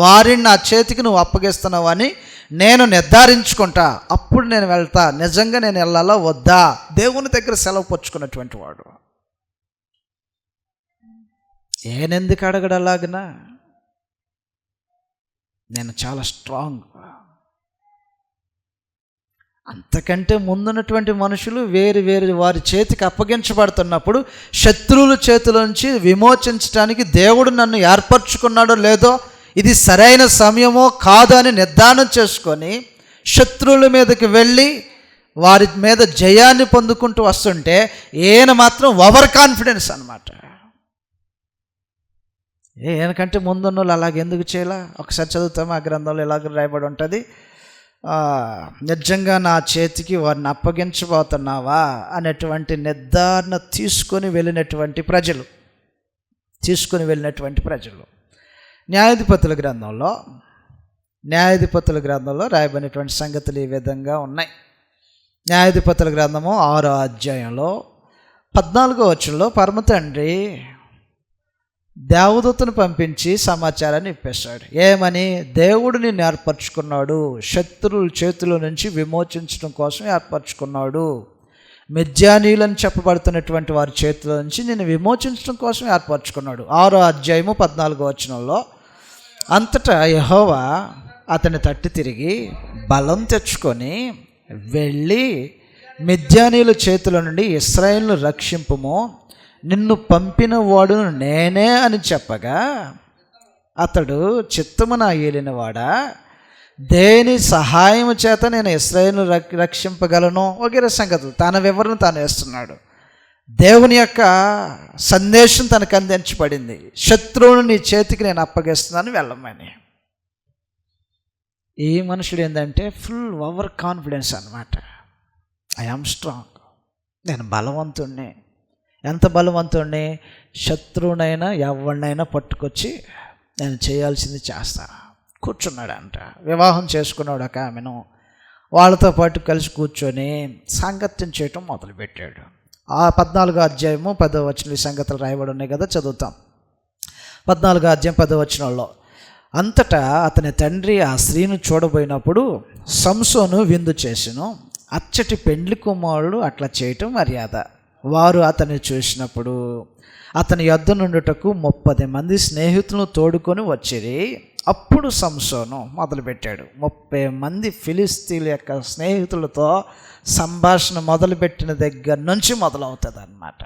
వారిని నా చేతికి నువ్వు అప్పగిస్తున్నావు అని నేను నిర్ధారించుకుంటా, అప్పుడు నేను వెళ్తా, నిజంగా నేను వెళ్ళాలా వద్దా, దేవుని దగ్గర సెలవు పుచ్చుకున్నటువంటి వాడు. ఏనెందుకు అడగడలాగనా? నేను చాలా స్ట్రాంగ్. అంతకంటే ముందున్నటువంటి మనుషులు వేరు వారి చేతికి అప్పగించబడుతున్నప్పుడు శత్రువుల చేతిలోంచి విమోచించడానికి దేవుడు నన్ను ఏర్పరచుకున్నాడో లేదో, ఇది సరైన సమయమో కాదో అని నిర్ధారణ చేసుకొని శత్రువుల మీదకి వెళ్ళి వారి మీద జయాన్ని పొందుకుంటూ వస్తుంటే ఈయన మాత్రం ఓవర్ కాన్ఫిడెన్స్ అన్నమాట. ఈయనకంటే ముందున్న వాళ్ళు అలాగెందుకు చేయాల? ఒకసారి చదువుతాము, ఆ గ్రంథంలో ఇలాగ రాయబడి ఉంటుంది. నిజంగా నా చేతికి వారిని అప్పగించబోతున్నావా అనేటువంటి నిర్ధారణ తీసుకొని వెళ్ళినటువంటి ప్రజలు న్యాయాధిపతుల గ్రంథంలో రాయబడినటువంటి సంగతులు ఈ విధంగా ఉన్నాయి. న్యాయాధిపతుల గ్రంథము 6వ అధ్యాయంలో 14వ వచనంలో పరమ తండ్రి దేవదూతను పంపించి సమాచారాన్ని ఇప్పేశాడు. ఏమని? దేవుడు నిన్ను ఏర్పరచుకున్నాడు, శత్రువుల చేతిలో నుంచి విమోచించడం కోసం ఏర్పరచుకున్నాడు. మిద్యానీయులని చెప్పబడుతున్నటువంటి వారి చేతిలో నుంచి నిన్ను విమోచించడం కోసం ఏర్పరచుకున్నాడు. 6వ అధ్యాయము 14వ వచనంలో, అంతటా యెహోవా అతని తట్టి తిరిగి బలం తెచ్చుకొని వెళ్ళి మిద్యానీయుల చేతుల నుండి ఇశ్రాయేలును రక్షింపుము, నిన్ను పంపిన వాడు నేనే అని చెప్పగా, అతడు చిత్తమున ఏలినవాడా, దేని సహాయం చేత నేను ఇశ్రాయేలును రక్షింపగలను వగైరా సంగతులు తన వివరణ తాను వేస్తున్నాడు. దేవుని యొక్క సందేశం తనకు అందించబడింది, శత్రువును నీ చేతికి నేను అప్పగిస్తున్నాను వెళ్ళమని. ఈ మనుషుడు ఏంటంటే ఫుల్ ఓవర్ కాన్ఫిడెన్స్ అన్నమాట. ఐ యామ్ స్ట్రాంగ్, నేను బలవంతుణ్ణి. ఎంత బలవంతుణ్ణి? శత్రువునైనా ఎవరినైనా పట్టుకొచ్చి నేను చేయాల్సింది చేస్తా. కూర్చున్నాడంట, వివాహం చేసుకున్నాడు ఒక ఆమెను. వాళ్ళతో పాటు కలిసి కూర్చొని సాంగత్యం చేయటం మొదలుపెట్టాడు. ఆ 14వ అధ్యాయము 10వ వచనం ఈ సంగతులు రాయబడి ఉన్నాయి కదా, చదువుతాం. 14వ అధ్యాయం 10వ వచనంలో, అంతటా అతని తండ్రి ఆ స్త్రీని చూడబోయినప్పుడు సంసోను విందు చేసెను, అచ్చటి పెండ్లి కుమారుడు అట్లా చేయటం మర్యాద. వారు అతన్ని చూసినప్పుడు అతని యొద్ద నుండుటకు 30 మంది స్నేహితులను తోడుకొని వచ్చిరి. అప్పుడు సంసోను మొదలుపెట్టాడు. 30 మంది ఫిలిస్తీన్ల యొక్క స్నేహితులతో సంభాషణ మొదలుపెట్టిన దగ్గర నుంచి మొదలవుతుంది అన్నమాట.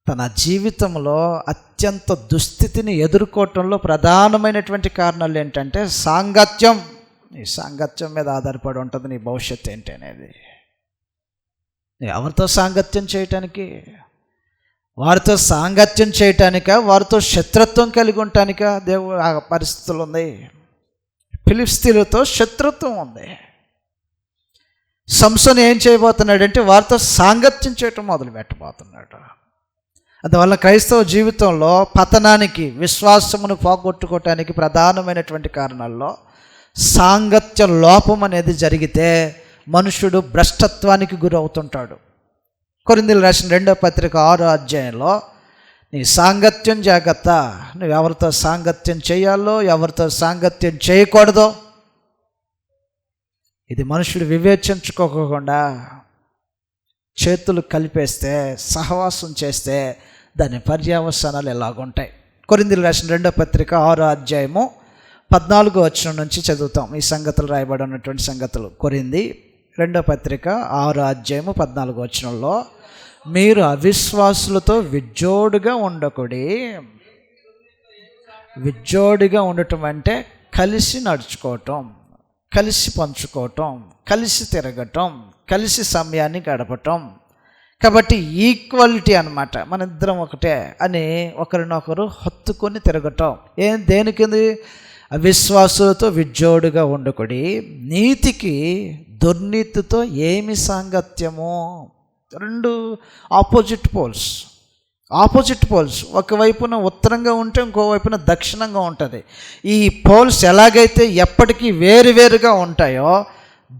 తన జీవితంలో అత్యంత దుస్థితిని ఎదుర్కోవటంలో ప్రధానమైనటువంటి కారణాలు ఏంటంటే సాంగత్యం. ఈ సాంగత్యం మీద ఆధారపడి ఉంటుంది నీ భవిష్యత్తు ఏంటి అనేది. ఎవరితో సాంగత్యం చేయటానికి? వారితో సాంగత్యం చేయటానిక, వారితో శత్రుత్వం కలిగి ఉండటానిక దేవుడు ఆ పరిస్థితులు ఉంది. ఫిలిస్తీన్లతో శత్రుత్వం ఉంది. సంసోను ఏం చేయబోతున్నాడంటే వారితో సాంగత్యం చేయటం మొదలు పెట్టబోతున్నాడు. అందువల్ల క్రైస్తవ జీవితంలో పతనానికి, విశ్వాసమును పోగొట్టుకోవటానికి ప్రధానమైనటువంటి కారణాల్లో సాంగత్య లోపం అనేది జరిగితే మనుషుడు భ్రష్టత్వానికి గురవుతుంటాడు. కొరింథీయులకు రాసిన 2వ పత్రిక 6వ అధ్యాయంలో నీ సాంగత్యం జాగ్రత్త, నువ్వు ఎవరితో సాంగత్యం చేయాలో ఎవరితో సాంగత్యం చేయకూడదో ఇది మనుషుడు వివేచించుకోకుండా చేతులు కలిపేస్తే, సహవాసం చేస్తే దాని పర్యవసానాలు ఎలాగుంటాయి. కొరింథీయులకు రాసిన 2వ పత్రిక 6వ అధ్యాయము 14వ వచనం నుంచి చదువుతాం. ఈ సంగతులు రాయబడి ఉన్నటువంటి సంగతులు. కొరింథీ 2వ పత్రిక 6వ అధ్యాయము 14వ వచనంలో, మీరు అవిశ్వాసులతో విజ్జోడుగా ఉండకుడి. విజ్జోడుగా ఉండటం అంటే కలిసి నడుచుకోవటం, కలిసి పంచుకోవటం, కలిసి తిరగటం, కలిసి సమయాన్ని గడపటం. కాబట్టి ఈక్వాలిటీ అన్నమాట, మన ఇద్దరం ఒకటే అని ఒకరినొకరు హత్తుకొని తిరగటం. దేనికి? అవిశ్వాసులతో విజ్జోడుగా ఉండకుడి. నీతికి దుర్నీతితో ఏమి సాంగత్యము? 2 ఆపోజిట్ పోల్స్. ఒకవైపున ఉత్తరంగా ఉంటే ఇంకోవైపున దక్షిణంగా ఉంటుంది. ఈ పోల్స్ ఎలాగైతే ఎప్పటికీ వేరుగా ఉంటాయో,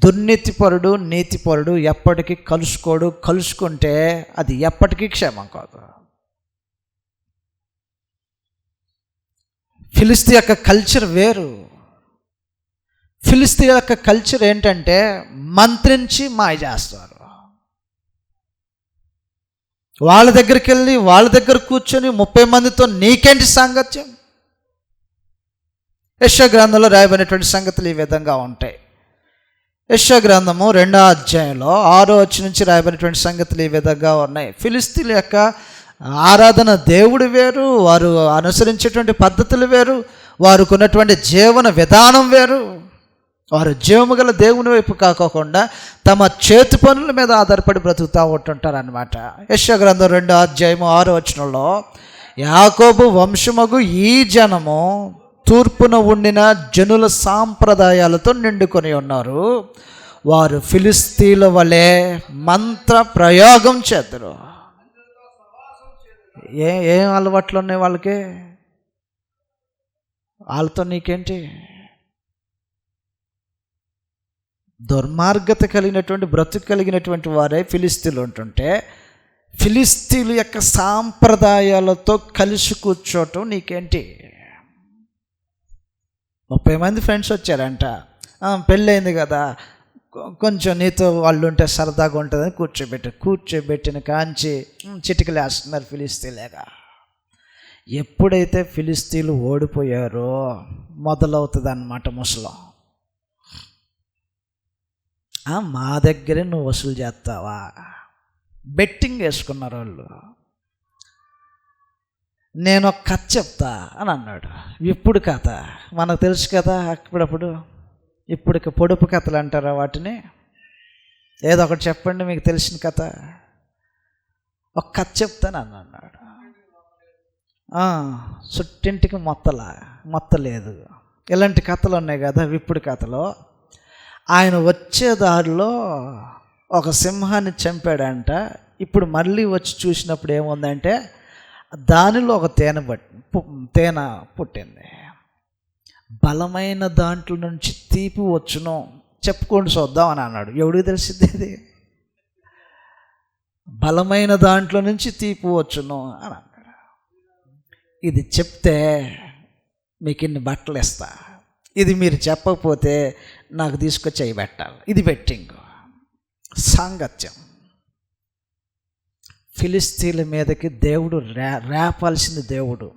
దుర్నీతిపరుడు నీతిపరుడు ఎప్పటికీ కలుసుకోడు. కలుసుకుంటే అది ఎప్పటికీ క్షేమం కాదు. ఫిలిస్తీ యొక్క కల్చర్ వేరు. ఫిలిస్తీ యొక్క కల్చర్ ఏంటంటే మంత్రించి మాయ చేస్తారు. వాళ్ళ దగ్గరికి వెళ్ళి వాళ్ళ దగ్గర కూర్చొని 30 మందితో నీకేంటి సాంగత్యం? యెషయా గ్రంథంలో రాయబడినటువంటి సంగతులు ఈ విధంగా ఉంటాయి. యెషయా గ్రంథము 2వ అధ్యాయంలో 6వ వచనం నుంచి రాయబడినటువంటి సంగతులు ఈ విధంగా ఉన్నాయి. ఫిలిస్తీన్ల యొక్క ఆరాధన దేవుడు వేరు, వారు అనుసరించేటువంటి పద్ధతులు వేరు, వారికి ఉన్నటువంటి జీవన విధానం వేరు. వారు జీవము గల దేవుని వైపు కాకోకుండా తమ చేతి పనుల మీద ఆధారపడి బ్రతుకుతూ ఉంటుంటారు అన్నమాట. యెషయా గ్రంథం 2వ అధ్యాయము 6వ వచనంలో యాకోబు వంశమగు ఈ జనము తూర్పున ఉండిన జనుల సాంప్రదాయాలతో నిండుకొని ఉన్నారు. వారు ఫిలిస్తీన్ల వలె మంత్ర ప్రయోగం చేద్దరు. ఏం అలవాట్లు ఉన్నాయి వాళ్ళకి? వాళ్ళతో నీకేంటి? దుర్మార్గత కలిగినటువంటి బ్రతుకు కలిగినటువంటి వారే ఫిలిస్తీన్లు ఉంటుంటే ఫిలిస్తీన్ల యొక్క సాంప్రదాయాలతో కలిసి కూర్చోవటం నీకేంటి? 30 మంది ఫ్రెండ్స్ వచ్చారంట, పెళ్ళయింది కదా, కొంచెం నీతో వాళ్ళు ఉంటే సరదాగా ఉంటుందని కూర్చోబెట్టిన కాంచి చిటికలు వేస్తున్నారు ఫిలిస్తీన్లేగా. ఎప్పుడైతే ఫిలిస్తీన్లు ఓడిపోయారో మొదలవుతుంది అన్నమాట ముసలం. మా దగ్గరే నువ్వు వసూలు చేస్తావా? బెట్టింగ్ వేసుకున్నారు వాళ్ళు. నేను ఒక కథ చెప్తా అని అన్నాడు. ఇప్పుడు కథ మనకు తెలుసు కదా, అప్పుడప్పుడు ఇప్పటికి పొడుపు కథలు అంటారా వాటిని? ఏదో ఒకటి చెప్పండి మీకు తెలిసిన కథ. ఒక కథ చెప్తాను అని అన్నాడు. చుట్టింటికి మొత్త లేదు, ఇలాంటి కథలు ఉన్నాయి కదా విప్పుడు కథలో. ఆయన వచ్చే దారిలో ఒక సింహాన్ని చంపాడంట. ఇప్పుడు మళ్ళీ వచ్చి చూసినప్పుడు ఏముందంటే దానిలో ఒక తేనె పుట్టింది. బలమైన దాంట్లో నుంచి తీపి వచ్చును, చెప్పుకోండి చూద్దాం అని అన్నాడు. ఎవడికి తెలిసింది ఇది? బలమైన దాంట్లో నుంచి తీపి వచ్చును అని అన్నాడు. ఇది చెప్తే మీకు ఇన్ని బట్టలు ఇస్తా, ఇది మీరు చెప్పకపోతే నాకు తీసుకొచ్చి అయి పెట్టాలి. ఇది బెట్టింగ్, సాంగత్యం. ఫిలిస్తీన్ల మీదకి దేవుడు రేపాల్సింది దేవుడు,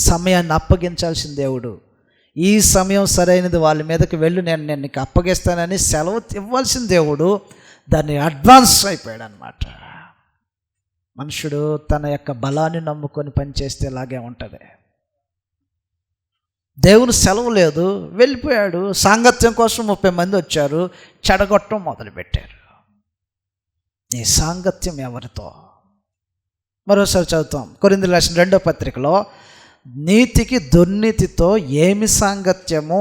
సమయాన్ని అప్పగించాల్సిన దేవుడు. ఈ సమయం సరైనది, వాళ్ళ మీదకి వెళ్ళు, నేను నీకు అప్పగిస్తానని సెలవు ఇవ్వాల్సిన దేవుడు దాన్ని అడ్వాన్స్ అయిపోయాడు అన్నమాట. మనుషుడు తన యొక్క బలాన్ని నమ్ముకొని పనిచేస్తే ఇలాగే ఉంటుంది. దేవుని సెలవు లేదు, వెళ్ళిపోయాడు. సాంగత్యం కోసం 30 మంది వచ్చారు, చెడగొట్టడం మొదలుపెట్టారు. నీ సాంగత్యం ఎవరితో? మరోసారి చదువుతాం. కొరింథీయులకు రాసిన 2వ పత్రికలో నీతికి దుర్నీతితో ఏమి సాంగత్యము?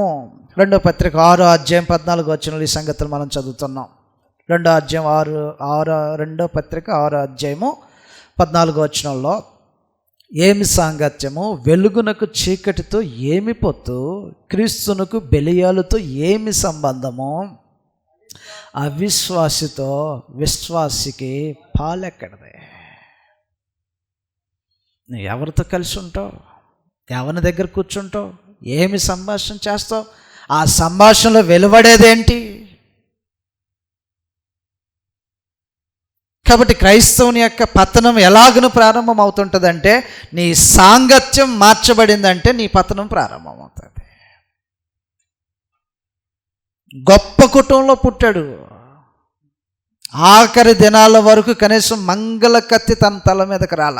2వ పత్రిక 6వ అధ్యాయం 14వ వచనంలో ఈ సంగతులు మనం చదువుతున్నాం. 2వ అధ్యాయం 2వ పత్రిక 6వ అధ్యాయము 14వ వచనంలో ఏమి సాంగత్యము? వెలుగునకు చీకటితో ఏమి పొత్తు? క్రీస్తునకు బెలియాలతో ఏమి సంబంధము? అవిశ్వాసితో విశ్వాసికి పాలెక్కడదే. నువ్వు ఎవరితో కలిసి ఉంటావు? ఎవరి దగ్గర కూర్చుంటావు? ఏమి సంభాషణ చేస్తావు? ఆ సంభాషణలో వెలువడేదేంటి? కాబట్టి క్రైస్తవుని యొక్క పతనం ఎలాగను ప్రారంభం అవుతుంటుందంటే నీ సాంగత్యం మార్చబడిందంటే నీ పతనం ప్రారంభం అవుతుంది. గొప్ప కుటుంబంలో పుట్టాడు, ఆఖరి దినాల వరకు కనీసం మంగళ కత్తి తన తల మీదకి రాల.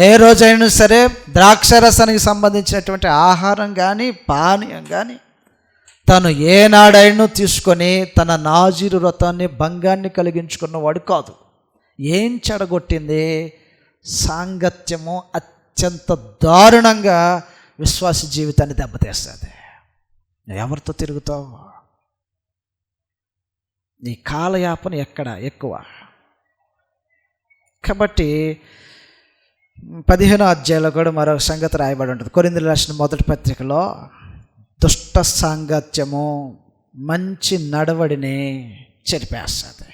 ఏ రోజైనా సరే ద్రాక్షరసానికి సంబంధించినటువంటి ఆహారం కానీ పానీయం కానీ తను ఏనాడైనా తీసుకొని తన నాజీరు వ్రతాన్ని భంగాన్ని కలిగించుకున్నవాడు కాదు. ఏం చెడగొట్టింది? సాంగత్యము అత్యంత దారుణంగా విశ్వాస జీవితాన్ని దెబ్బతీస్తుంది. ఎవరితో తిరుగుతావు? నీ కాలయాపన ఎక్కడ ఎక్కువ? కాబట్టి 15వ అధ్యాయంలో కూడా మరొక సంగతి రాయబడి ఉంటుంది. కొరింథీయులకు రాసిన 1వ పత్రికలో దుష్ట సాంగత్యము మంచి నడవడిని చెరిపేస్తుంది.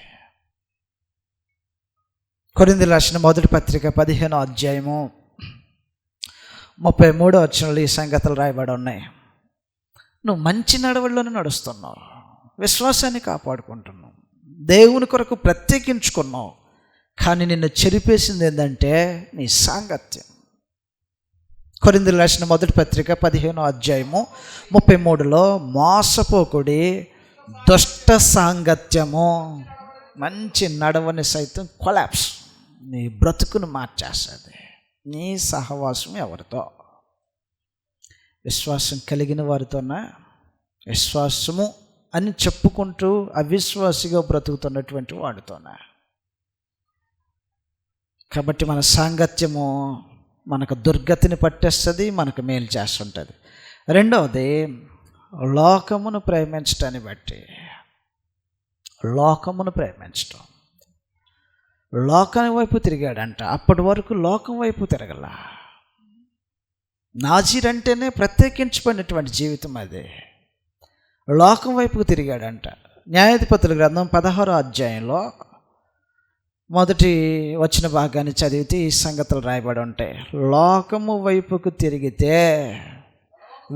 కొరింథీయులకు రాసిన 1వ పత్రిక 15వ అధ్యాయము 33వ వచనంలో ఈ సంగతులు రాయబడి ఉన్నాయి. నువ్వు మంచి నడవడిలోనే నడుస్తున్నావు, విశ్వాసాన్ని కాపాడుకుంటున్నావు, దేవుని కొరకు ప్రత్యేకించుకున్నావు, కానీ నిన్ను చెరిపేసింది ఏంటంటే నీ సాంగత్యం. కొరింథీయులకు రాసిన మొదటి పత్రిక 15వ అధ్యాయము 33లో మోసపోకుడి, దుష్ట సాంగత్యము మంచి నడవని సైతం కొలాప్స్, నీ బ్రతుకును మార్చేస్తుంది. నీ సహవాసం ఎవరితో? విశ్వాసం కలిగిన వారితోనా? విశ్వాసము అని చెప్పుకుంటూ అవిశ్వాసిగా బ్రతుకుతున్నటువంటి వాడితోనా? కాబట్టి మన సాంగత్యము మనకు దుర్గతిని పట్టేస్తుంది, మనకు మేలు చేస్తుంటుంది. రెండవది, లోకమును ప్రేమించటాన్ని బట్టి. లోకమును ప్రేమించటం, లోకం వైపు తిరిగాడంట. అప్పటి వరకు లోకం వైపు తిరగల. నాజీర్ అంటేనే ప్రత్యేకించబడినటువంటి జీవితం అది. లోకం వైపుకు తిరిగాడంట. న్యాయాధిపతుల గ్రంథం 16వ అధ్యాయంలో మొదటి వచ్చిన భాగాన్ని చదివితే ఈ సంగతులు రాయబడి ఉంటాయి. లోకము వైపుకు తిరిగితే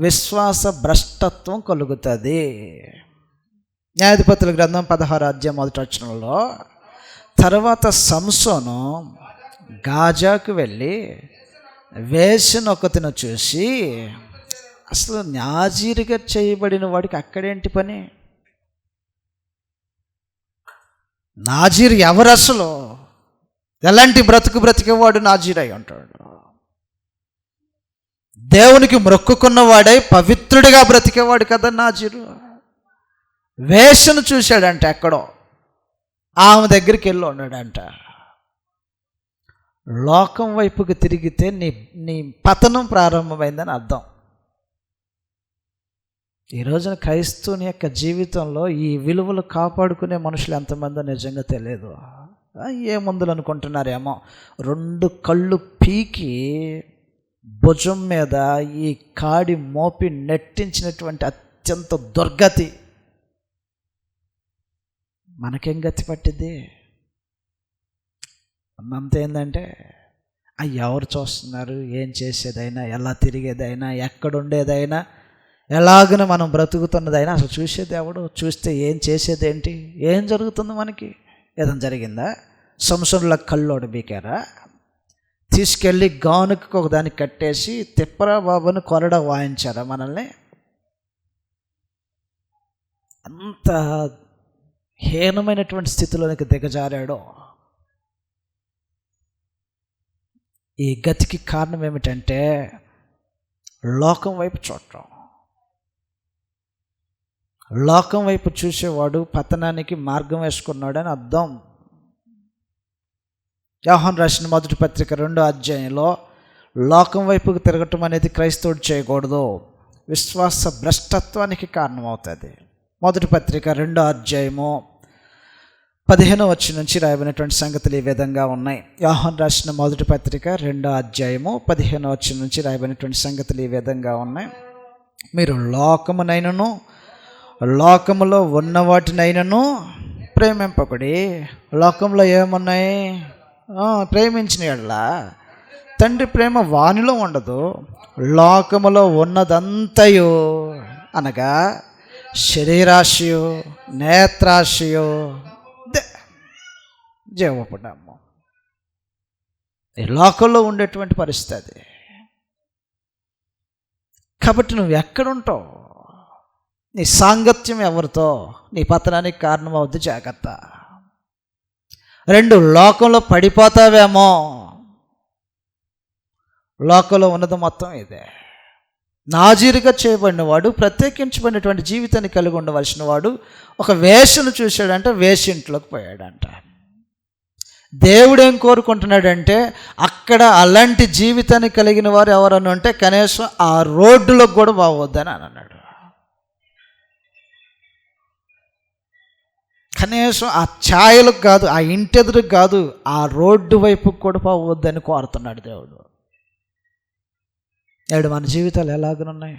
విశ్వాస భ్రష్టత్వం కలుగుతుంది. న్యాయాధిపతుల గ్రంథం 16వ అధ్యాయం మొదటి వచనంలో, తర్వాత సంసోను గాజాకు వెళ్ళి వేశ్యను ఒకతిని చూసి, అసలు నాజీరుగా చేయబడిన వాడికి అక్కడేంటి పని? నాజీర్ ఎవరు? అసలు ఎలాంటి బ్రతికేవాడు నాజీర్ అయి ఉంటాడు? దేవునికి మొక్కుకున్నవాడై పవిత్రుడిగా బ్రతికేవాడు కదా నాజీరు. వేశ్యను చూశాడంట ఎక్కడో, ఆమె దగ్గరికి వెళ్ళి ఉన్నాడంట. లోకం వైపుకి తిరిగితే నీ పతనం ప్రారంభమైందని అర్థం. ఈ రోజున క్రైస్తవుని యొక్క జీవితంలో ఈ విలువలు కాపాడుకునే మనుషులు ఎంతమందో నిజంగా తెలియదు. ఏ మందులు అనుకుంటున్నారేమో, 2 కళ్ళు పీకి భుజం మీద ఈ కాడి మోపి నెట్టించినటువంటి అత్యంత దుర్గతి మనకేం గతి పట్టింది? అంత ఏంటంటే ఎవరు చూస్తున్నారు, ఏం చేసేదైనా, ఎలా తిరిగేదైనా, ఎక్కడుండేదైనా, ఎలాగన మనం బ్రతుకుతున్నదైనా అసలు చూసేది ఎవడు? చూస్తే ఏం చేసేదేంటి? ఏం జరుగుతుంది మనకి? ఏదైనా జరిగిందా? సంసోనుల కళ్ళోడు బీకారా? తీసుకెళ్ళి గానుకు ఒక దానికి కట్టేసి తిప్పరా బాబుని కొరడ వాయించారా మనల్ని? అంత హీనమైనటువంటి స్థితిలోనికి దిగజారాడో. ఈ గతికి కారణం ఏమిటంటే లోకం వైపు చూడటం. లోకం వైపు చూసేవాడు పతనానికి మార్గం వేసుకున్నాడని అర్థం. యోహాను రాసిన మొదటి పత్రిక 2వ అధ్యాయంలో లోకం వైపుకు తిరగటం అనేది క్రైస్తవుడు చేయకూడదు, విశ్వాస భ్రష్టత్వానికి కారణమవుతుంది. మొదటి పత్రిక 2వ అధ్యాయము 15వ వచనం నుంచి రాయబడినటువంటి సంగతులు ఈ విధంగా ఉన్నాయి. యోహాను రాసిన మొదటి పత్రిక 2వ అధ్యాయము 15వ వచనం నుంచి రాయబడినటువంటి సంగతులు ఈ విధంగా ఉన్నాయి. మీరు లోకమునైనను లోకములో ఉన్న వాటినైనను ప్రేమింపకుడి. లోకంలో ఏమున్నాయి? ప్రేమించిన యెడల తండ్రి ప్రేమ వానిలో ఉండదు. లోకములో ఉన్నదంతయు అనగా శరీరాశయు, నేత్రాశయు, జీవపడము, ఈ లోకంలో ఉండేటువంటి పరిస్థితి. కాబట్టి నువ్వు ఎక్కడుంటావు? నీ సాంగత్యం ఎవరితో నీ పతనానికి కారణం అవుద్ది. జాగ్రత్త. 2, లోకంలో పడిపోతావేమో. లోకంలో ఉన్నది మొత్తం ఇదే. నాజీరుగా చేయబడిన వాడు, ప్రత్యేకించబడినటువంటి జీవితాన్ని కలిగి ఉండవలసిన వాడు ఒక వేశ్యను చూశాడంటే వేశ్యింట్లోకి పోయాడంట. దేవుడు ఏం కోరుకుంటున్నాడంటే అక్కడ అలాంటి జీవితాన్ని కలిగిన వారు ఎవరన్నా ఉంటే కనీసం ఆ రోడ్డులోకి కూడా బాగోద్దని అని అన్నాడు. కనీసం ఆ ఛాయలకు కాదు, ఆ ఇంటెదురుకు కాదు, ఆ రోడ్డు వైపుకి కూడా పోవద్దని కోరుతున్నాడు దేవుడు. నేడు మన జీవితాలు ఎలాగనున్నాయి?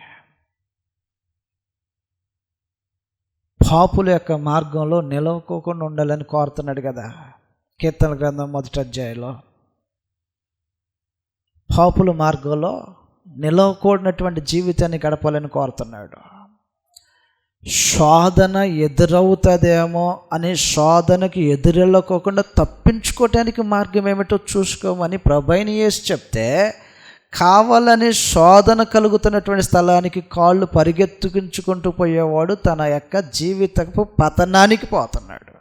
పాపుల యొక్క మార్గంలో నిలవకోకుండా ఉండాలని కోరుతున్నాడు కదా. కీర్తనల గ్రంథం 1వ అధ్యాయంలో పాపుల మార్గంలో నిలవకూడనటువంటి జీవితాన్ని గడపాలని కోరుతున్నాడు. శోధన ఎదురవుతుందేమో అనే శోధనకి ఎదురెళ్ళకోకుండా తప్పించుకోవటానికి మార్గం ఏమిటో చూసుకోమని ప్రభువైన యేసు చెప్తే, కావాలని శోధన కలుగుతున్నటువంటి స్థలానికి కాళ్ళు పరిగెత్తుకుంటూ పోయేవాడు తన యొక్క జీవితపు పతనానికి పోతున్నాడు.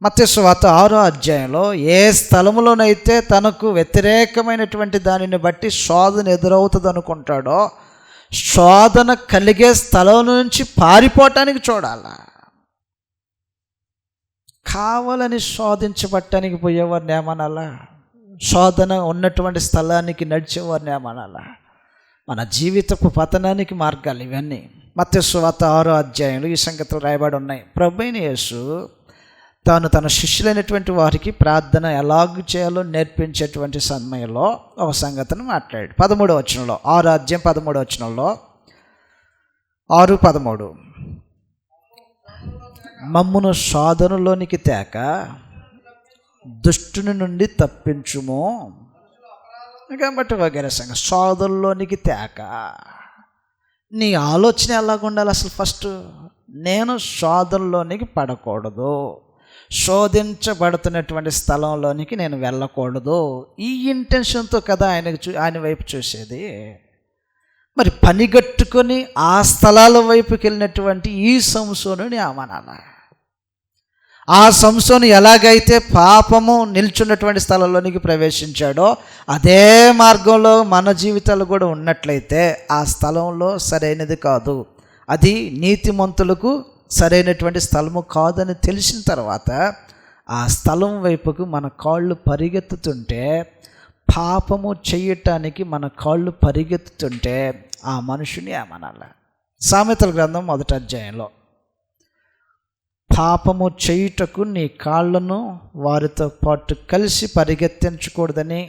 మత్తయి సువార్త 6వ అధ్యాయంలో ఏ స్థలములోనైతే తనకు వ్యతిరేకమైనటువంటి దానిని బట్టి శోధన ఎదురవుతుంది అనుకుంటాడో, శోధన కలిగే స్థలం నుంచి పారిపోవటానికి చూడాలా. కావాలని శోధించబట్టానికి పోయేవారిని ఏమనాలా? శోధన ఉన్నటువంటి స్థలానికి నడిచేవారిని ఏమనాలా? మన జీవితపు పతనానికి మార్గాలు ఇవన్నీ. మత్తయి సువార్త 6వ అధ్యాయంలో ఈ సంగతులు రాయబడి ఉన్నాయి. ప్రభువైన యేసు తాను తన శిష్యులైనటువంటి వారికి ప్రార్థన ఎలాగూ చేయాలో నేర్పించేటువంటి సమయంలో ఒక సంగతిని మాట్లాడాడు. 13వ వచనంలో, 6వ అధ్యాయం 13వ వచనంలో, 6:13, మమ్మును శోధనలోనికి తేక దుష్టుని నుండి తప్పించుము. కాబట్టి వగైరా సంగతి. శోధనలోనికి తేక నీ ఆలోచన ఎలాగుండాలి? అసలు ఫస్ట్ నేను శోధనలోనికి పడకూడదు, శోధించబడుతున్నటువంటి స్థలంలోనికి నేను వెళ్ళకూడదు. ఈ ఇంటెన్షన్తో కదా ఆయన వైపు చూసేది. మరి పనిగట్టుకొని ఆ స్థలాల వైపుకి వెళ్ళినటువంటి ఈ సంసోనుని ఆమనాల. ఆ సంసోను ఎలాగైతే పాపము నిల్చున్నటువంటి స్థలంలోనికి ప్రవేశించాడో అదే మార్గంలో మన జీవితాలు కూడా ఉన్నట్లయితే ఆ స్థలంలో సరైనది కాదు, అది నీతిమంతులకు సరైనటువంటి స్థలము కాదని తెలిసిన తర్వాత ఆ స్థలం వైపుకు మన కాళ్ళు పరిగెత్తుతుంటే, పాపము చేయటానికి మన కాళ్ళు పరిగెత్తుతుంటే ఆ మనుషుని ఏమనాలి? సామెతల గ్రంథం 1వ అధ్యాయంలో, పాపము చేయుటకు నీ కాళ్ళను వారితో పాటు కలిసి పరిగెత్తించకూడదని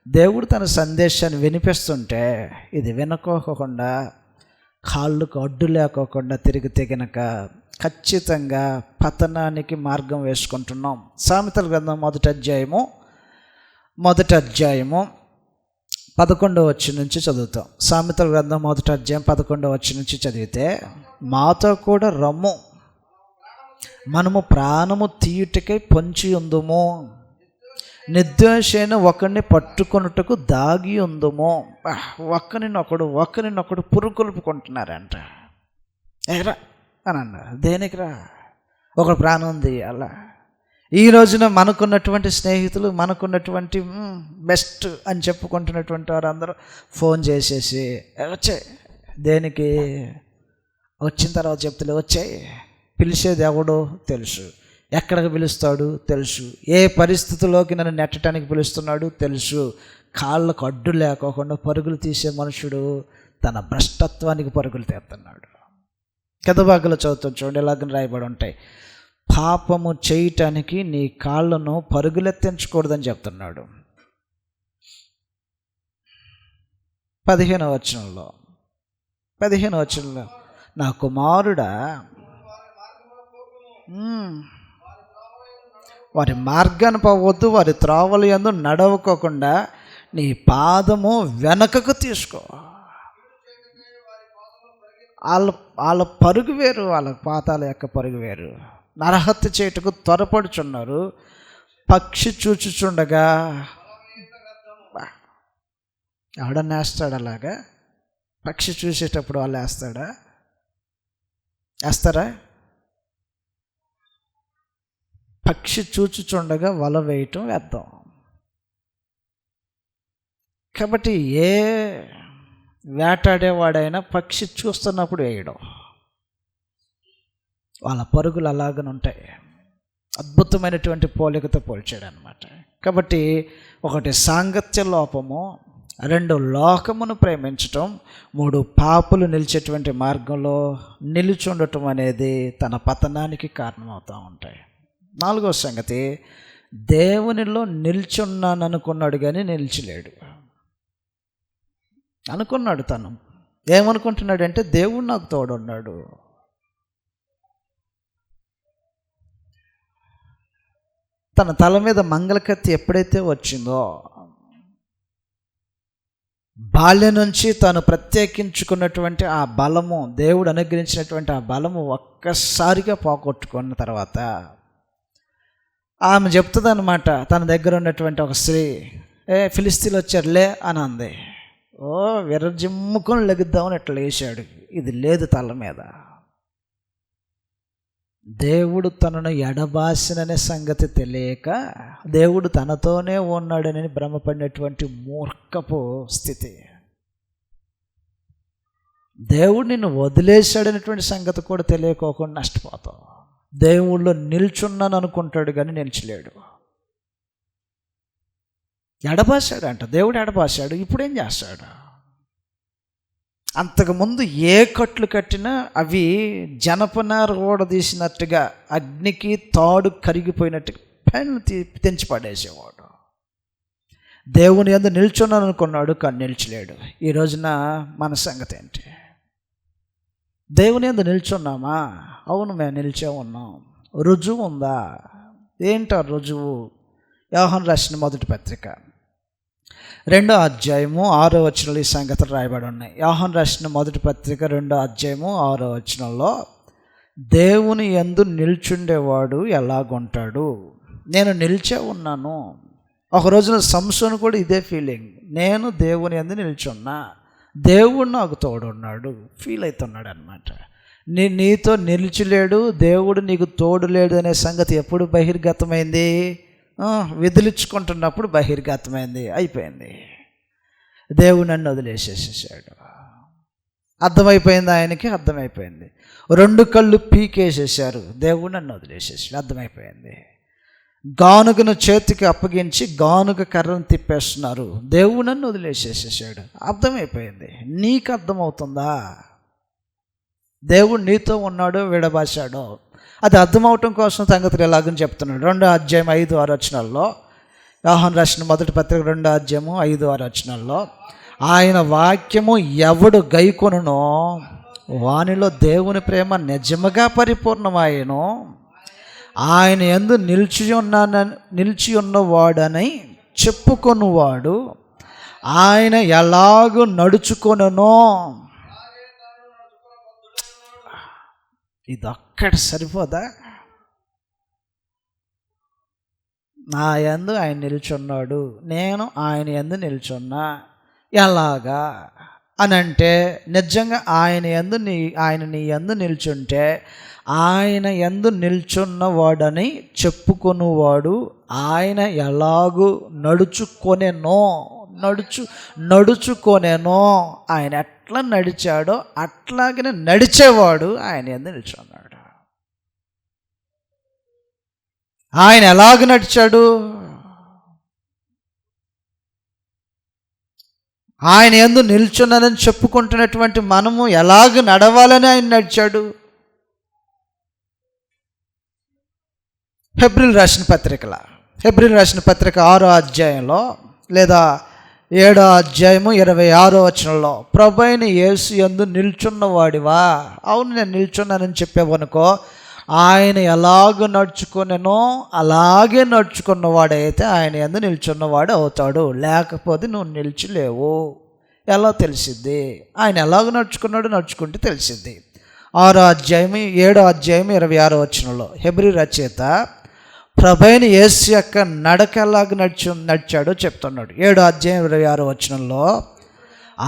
దేవుడు తన సందేశాన్ని వినిపిస్తుంటే, ఇది వినుకోకుండా కాళ్ళకు అడ్డు లేకోకుండా తిరిగితే గనక ఖచ్చితంగా పతనానికి మార్గం వేసుకుంటున్నాం. సామెతల గ్రంథం 1వ అధ్యాయము 11వ వచనం నుంచి చదువుతాం. సామెతల గ్రంథం 1వ అధ్యాయం 11వ వచనం నుంచి చదివితే, మాతో కూడా రమ్ము, మనము ప్రాణము తీయుటకై పొంచి ఉందుము, నిర్దోషైన ఒకరిని పట్టుకొనుటకు దాగి ఉందుము. ఒకరినొకడు పురుకొల్పుకుంటున్నారంట. ఏరా అని అన్నారు. దేనికి రా? ఒక ప్రాణం ఉంది. అలా ఈ రోజున మనకున్నటువంటి స్నేహితులు, మనకున్నటువంటి బెస్ట్ అని చెప్పుకుంటున్నటువంటి వారందరూ ఫోన్ చేసేసి, వచ్చాయి దేనికి? వచ్చిన తర్వాత చెప్తలే, వచ్చాయి. పిలిచేది ఎవడో తెలుసు, ఎక్కడికి పిలుస్తాడు తెలుసు, ఏ పరిస్థితుల్లోకి నన్ను నెట్టడానికి పిలుస్తున్నాడు తెలుసు. కాళ్ళకు అడ్డు లేకోకుండా పరుగులు తీసే మనుషుడు తన భ్రష్టత్వానికి పరుగులు తీస్తున్నాడు. కథభాగంలో చదువుతాం చూడండి, ఎలాగ రాయబడి ఉంటాయి. పాపము చేయటానికి నీ కాళ్ళను పరుగులెత్తించకూడదని చెప్తున్నాడు. 15వ వచనంలో, నా కుమారుడా వారి మార్గాన్ని పోవద్దు, వారి త్రోవల యందు నడవకోకుండా నీ పాదము వెనకకు తీసుకో. వాళ్ళ పరుగు వేరు, వాళ్ళ పాతాల యొక్క పరుగు వేరు. నరహత్య చేయుటకు త్వరపడుచున్నారు, పక్షి చూచుచుండగా ఎవడన్నా వేస్తాడు అలాగా? పక్షి చూసేటప్పుడు వాళ్ళు వేస్తారా? పక్షి చూచుచుండగా వల వేయటం వేద్దాం. కాబట్టి ఏ వేటాడేవాడైనా పక్షి చూస్తున్నప్పుడు వేయడం. వాళ్ళ పరుగులు అలాగనుంటాయి. అద్భుతమైనటువంటి పోలికతో పోల్చాడు అనమాట. కాబట్టి 1 సాంగత్య లోపము, 2 లోకమును ప్రేమించటం, 3 పాపులు నిలిచేటువంటి మార్గంలో నిలుచుండటం అనేది తన పతనానికి కారణమవుతూ ఉంటాయి. 4వ సంగతి, దేవునిలో నిల్చున్నాను అనుకున్నాడు కానీ నిలిచలేడు. అనుకున్నాడు, తను ఏమనుకుంటున్నాడంటే దేవుడు నాకు తోడున్నాడు. తన తల మీద మంగళకత్తి ఎప్పుడైతే వచ్చిందో, బాల్యం నుంచి తాను ప్రత్యేకించుకున్నటువంటి ఆ బలము, దేవుడు అనుగ్రహించినటువంటి ఆ బలము ఒక్కసారిగా పోగొట్టుకున్న తర్వాత ఆమె చెప్తుందన్నమాట, తన దగ్గర ఉన్నటువంటి ఒక స్త్రీ, ఫిలిస్తీన్లు వచ్చారులే అని అంది. విరజిమ్ముకొని లెగుద్దామని ఎట్లా వేసాడు. ఇది లేదు తల మీద. దేవుడు తనను ఎడబాసిననే సంగతి తెలియక దేవుడు తనతోనే ఉన్నాడని భ్రమపడినటువంటి మూర్ఖపు స్థితి. దేవుడు నిన్ను వదిలేశాడనేటువంటి సంగతి కూడా తెలియకోకుండా నష్టపోతావు. దేవుళ్ళు నిల్చున్నాను అనుకుంటాడు కానీ నిలిచలేడు. ఎడబాశాడంట, దేవుడు ఎడబాశాడు. ఇప్పుడు ఏం చేస్తాడు? అంతకుముందు ఏ కట్లు కట్టినా అవి జనపనార ఓడదీసినట్టుగా అగ్నికి తాడు కరిగిపోయినట్టుగా పైన తెంచి పడేసేవాడు. దేవుని యందు నిల్చున్నాను అనుకున్నాడు కానీ నిల్చలేడు. ఈ రోజున మన సంగతి ఏంటి? దేవుని యందు నిల్చున్నామా? అవును, మేము నిలిచే ఉన్నాం. రుజువు ఉందా? ఏంటో రుజువు? యోహాను రాసిన మొదటి పత్రిక 2వ అధ్యాయము 6వ వచనంలో ఈ సంగతులు రాయబడి ఉన్నాయి. యోహాను రాసిన మొదటి పత్రిక 2వ అధ్యాయము 6వ వచనంలో, దేవుని యందు నిల్చుండేవాడు ఎలాగుంటాడు? నేను నిలిచే ఉన్నాను. ఒక రోజున సంసోను కూడా ఇదే ఫీలింగ్, నేను దేవుని యందు నిల్చున్నా, దేవుడు నాకు తోడున్నాడు ఫీల్ అవుతున్నాడు అనమాట. నీతో నిలిచిలేడు, దేవుడు నీకు తోడు లేడు అనే సంగతి ఎప్పుడు బహిర్గతమైంది? విదిలించుకుంటున్నప్పుడు బహిర్గతమైంది, అయిపోయింది. దేవుడు నన్ను వదిలేసేసేసాడు. అర్థమైపోయింది, ఆయనకి అర్థమైపోయింది. 2 కళ్ళు పీకేసేసారు, దేవుడు నన్ను వదిలేసేసాడు, అర్థమైపోయింది. గానుగను చేతికి అప్పగించి గానుగ కర్రను తిప్పేస్తున్నారు, దేవుడు నన్ను వదిలేసేసేసాడు, అర్థమైపోయింది. నీకు అర్థమవుతుందా? దేవుడు నీతో ఉన్నాడో విడబాశాడో? అది అర్థమవటం కోసం సంగతులు ఎలాగని చెప్తున్నాడు. 2వ అధ్యాయం 5-6 వచనాల్లో, యోహాను రాసిన మొదటి పత్రిక 2వ అధ్యాయము 5-6 వచనాల్లో, ఆయన వాక్యము ఎవడు గైకొనునో వానిలో దేవుని ప్రేమ నిజముగా పరిపూర్ణమాయెను. ఆయన యందు నిలిచి ఉన్నవాడని చెప్పుకొనువాడు ఆయన ఎలాగూ నడుచుకొనునో. ఇదొక్కటి సరిపోదా? నా యందు ఆయన నిల్చున్నాడు, నేను ఆయన యందు నిల్చున్నా. ఎలాగా అని అంటే, నిజంగా ఆయన నీ యందు నిల్చుంటే ఆయన యందు నిల్చున్నవాడని చెప్పుకొనువాడు ఆయన ఎలాగూ నడుచుకొనేనో ఆయన ఎట్లా నడిచాడో అట్లాగనే నడిచేవాడు ఆయన యందు నిల్చున్నాడు. ఆయన ఎలాగ నడిచాడు? ఆయన యందు నిల్చున్నానని చెప్పుకుంటున్నటువంటి మనము ఎలాగ నడవాలని ఆయన నడిచాడు? హెబ్రీలు రాసిన పత్రిక 6వ అధ్యాయంలో లేదా 7వ అధ్యాయము 26వ వచనంలో, ప్రభువైన యేసు యందు నిల్చున్నవాడివా? అవును, నేను నిల్చున్నానని చెప్పావనుకో, ఆయన ఎలాగ నడుచుకునేనో అలాగే నడుచుకున్నవాడైతే ఆయన యందు నిల్చున్నవాడు అవుతాడు. లేకపోతే నువ్వు నిలిచిలేవు. ఎలా తెలిసిద్ది? ఆయన ఎలాగ నడుచుకుంటే తెలిసిద్ది. 6వ అధ్యాయం 7వ అధ్యాయం 26వ వచనంలో హెబ్రీ రచయిత ప్రభువైన యేసు యొక్క నడక ఎలాగ నడిచాడో చెప్తున్నాడు. 7వ అధ్యాయం 26వ వచనంలో,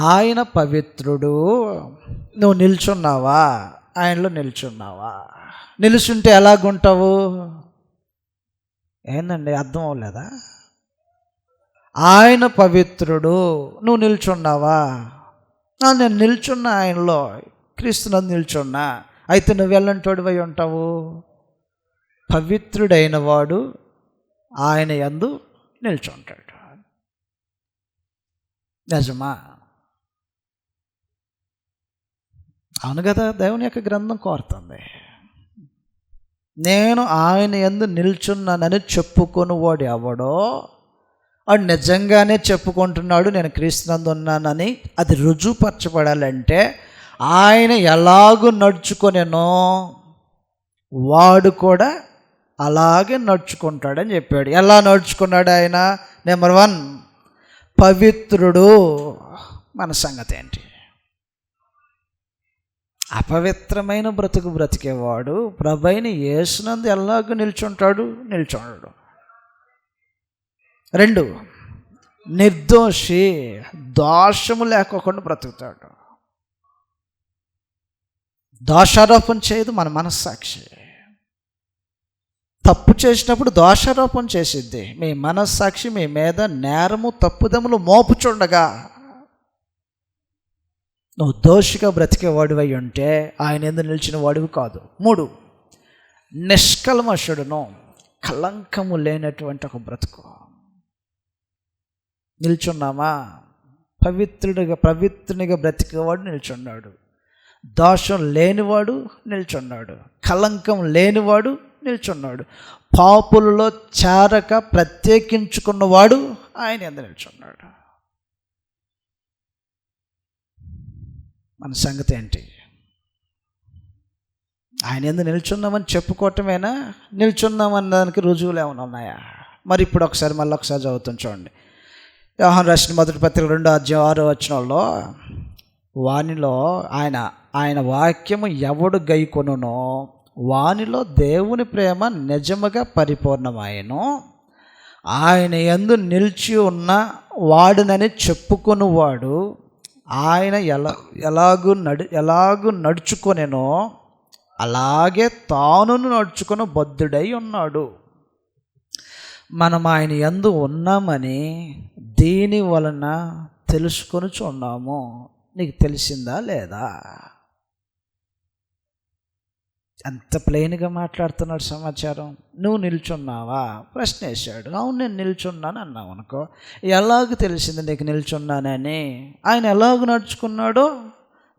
ఆయన పవిత్రుడు. నువ్వు నిల్చున్నావా? ఆయనలో నిల్చున్నావా? నిలుచుంటే ఎలాగుంటావు? ఏందండి, అర్థం అవ్వలేదా? ఆయన పవిత్రుడు, నువ్వు నిల్చున్నావా? నేను నిల్చున్నా, ఆయనలో క్రీస్తునందు నిల్చున్నా. అయితే నువ్వు ఎలాంటోడివై ఉంటావు? పవిత్రుడైన వాడు ఆయన యందు నిల్చుంటాడు. నిజమా? అవును కదా, దేవుని యొక్క గ్రంథం కోరుతుంది. నేను ఆయన యందు నిల్చున్నానని చెప్పుకొనివాడు ఎవడో వాడు నిజంగానే చెప్పుకుంటున్నాడు నేను క్రీస్తునందు ఉన్నానని. అది రుజువుపరచబడాలంటే ఆయన ఎలాగూ నడుచుకొనేనో వాడు కూడా అలాగే నడుచుకుంటాడని చెప్పాడు. ఎలా నడుచుకున్నాడు ఆయన? నెంబర్ 1, పవిత్రుడు. మన సంగతి ఏంటి? అపవిత్రమైన బ్రతుకు బ్రతికేవాడు ప్రభువైన యేసునందు ఎలాగూ నిల్చుంటాడు? నిల్చుంటాడు. 2, నిర్దోషి, దోషము లేకోకుండా బ్రతుకుతాడు. దోషారోపణ చేయదు మన మనస్సాక్షి. తప్పు చేసినప్పుడు దోషారోపణ చేసిద్ది. మీ మనస్సాక్షి మీ మీద నేరము తప్పుదములు మోపుచుండగా నువ్వు దోషిగా బ్రతికేవాడివై ఉంటే ఆయన యందు నిలిచిన వాడివి కాదు. 3, నిష్కల్మషుడును, కళంకము లేనటువంటి ఒక బ్రతుకు. నిల్చున్నామా? పవిత్రునిగా బ్రతికేవాడు నిల్చున్నాడు. దోషం లేనివాడు నిల్చున్నాడు. కళంకం లేనివాడు నిల్చున్నాడు. పాపులలో చేరక ప్రత్యేకించుకున్నవాడు ఆయన యందు నిల్చున్నాడు. మన సంగతి ఏంటి? ఆయన యందు నిల్చున్నామని చెప్పుకోవటమేనా? నిల్చున్నామన్న దానికి రుజువులు ఏమైనా ఉన్నాయా? మరి ఇప్పుడు మళ్ళీ ఒకసారి చదువుతాం చూడండి. యోహాను రాసిన మొదటి పత్రిక 2:6 వానిలో ఆయన వాక్యము ఎవడు గైకొనునో వానిలో దేవుని ప్రేమ నిజముగా పరిపూర్ణమాయను. ఆయన యందు నిలిచి ఉన్న వాడునని చెప్పుకొనువాడు ఆయన ఎలాగూ నడుచుకొనెనో అలాగే తానును నడుచుకొని బద్ధుడై ఉన్నాడు. మనం ఆయన యందు ఉన్నామని దీని వలన తెలుసుకొనుచున్నాము. నీకు తెలిసిందా లేదా? అంత ప్లెయిన్గా మాట్లాడుతున్నాడు సమాచారం. నువ్వు నిల్చున్నావా? ప్రశ్న వేశాడు. అవును నేను నిల్చున్నాను అన్నావు అనుకో. ఎలాగ తెలిసింది నీకు నిల్చున్నానని? ఆయన ఎలాగ నడుచుకున్నాడో